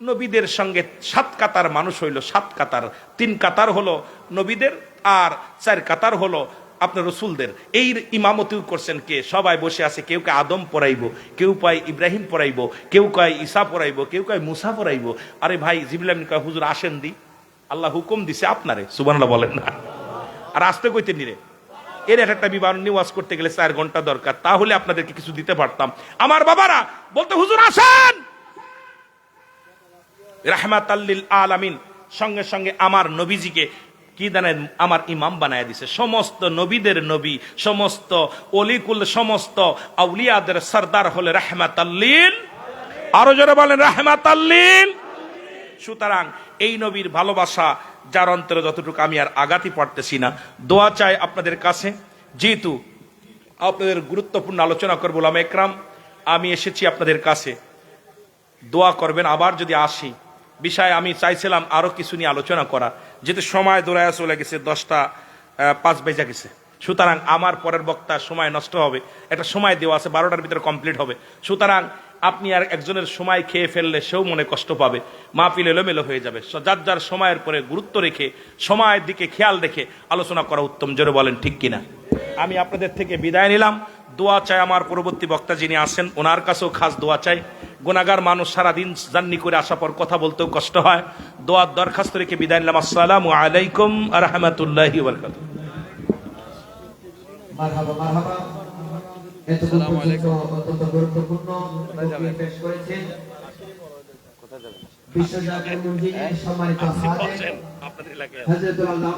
নবীদের সঙ্গে 7 কাতার মানুষ হইল, 7 কাতার, 3 কাতার হলো নবীদের আর 4 কাতার হলো আপনার রসুলদের। এই ইমামতি করছেন কে? সবাই বসে আছে, কেউ কে আদম পড়াইবো, কেউ কয় ইব্রাহিম পড়াইবো, কেউ কয় ঈসা পড়াইবো, কেউ কয় মুসা পড়াইবো। আরে ভাই, জিবরিল আমিন কয়, হুজুর আসেন দি, আল্লাহ হুকুম দিছে আপনারে। সুবহানাল্লাহ বলেন না? আর আসতে কইতে নিরে, এর একটা বিবরণ নিওয়াজ করতে গেলে 4 ঘন্টা দরকার, তাহলে আপনাদেরকে কিছু দিতে পারতাম। আমার বাবারা বলতে, হুজুর আসেন, রাহমাতাল লিল আলামিন। সঙ্গে সঙ্গে আমার নবীজিকে কি জানেন, আমার ইমাম বানায় দিছে। সমস্ত নবীদের নবী, সমস্ত অলিকুল, সমস্ত আউলিয়াদের সরদার হলে রাহমাতাল লিল। আরো জোরে বলেন, রাহমাতাল লিল। সুতরাং এই নবীর ভালোবাসা যার অন্তরে যতটুকু আমি আর আগাতি পারতেছি না, দোয়া চাই আপনাদের কাছে। যেহেতু আপনাদের গুরুত্বপূর্ণ আলোচনা করবো ওলামা একরাম, আমি এসেছি আপনাদের কাছে, দোয়া করবেন। আবার যদি আসি বিষয়, আমি চাইছিলাম আরো কিছু নিয়ে আলোচনা করা, যেহেতু সময় দৌড়ায় চলে গেছে, 10টা 5 বেজে গেছে। সুতরাং আমার পরের বক্তা সময় নষ্ট হবে, একটা সময় দেওয়া আছে, 12টার ভিতরে কমপ্লিট হবে। সুতরাং আপনি আর একজনের সময় খেয়ে ফেললে সেও মনে কষ্ট পাবে, মাহফিল এলোমেলো হয়ে যাবে। যার যার সময়ের পরে গুরুত্ব রেখে, সময়ের দিকে খেয়াল রেখে আলোচনা করা উত্তম। জোরে বলেন ঠিক কিনা? আমি আপনাদের থেকে বিদায় নিলাম। দোয়া চাই আমার পরবর্তী বক্তা যিনি আসেন, ওনার কাছেও খাস দোয়া চাই। গুনাহগার মানুষ, সারাদিন জার্নি করে আসার পর কথা বলতেও কষ্ট হয়। দোয়ার দরখাস্ত রেখে বিদায় নিলাম। আসসালামু আলাইকুম ওয়া রাহমাতুল্লাহি ওয়া বারাকাতুহু। মারহাবা মারহাবা। এতক্ষণ পর্যন্ত অত্যন্ত গুরুত্বপূর্ণ বক্তব্য পেশ করেছেন বিশ্বজাতীয় মসজিদের সম্মানিত হাজির হযরতুল আল্লামা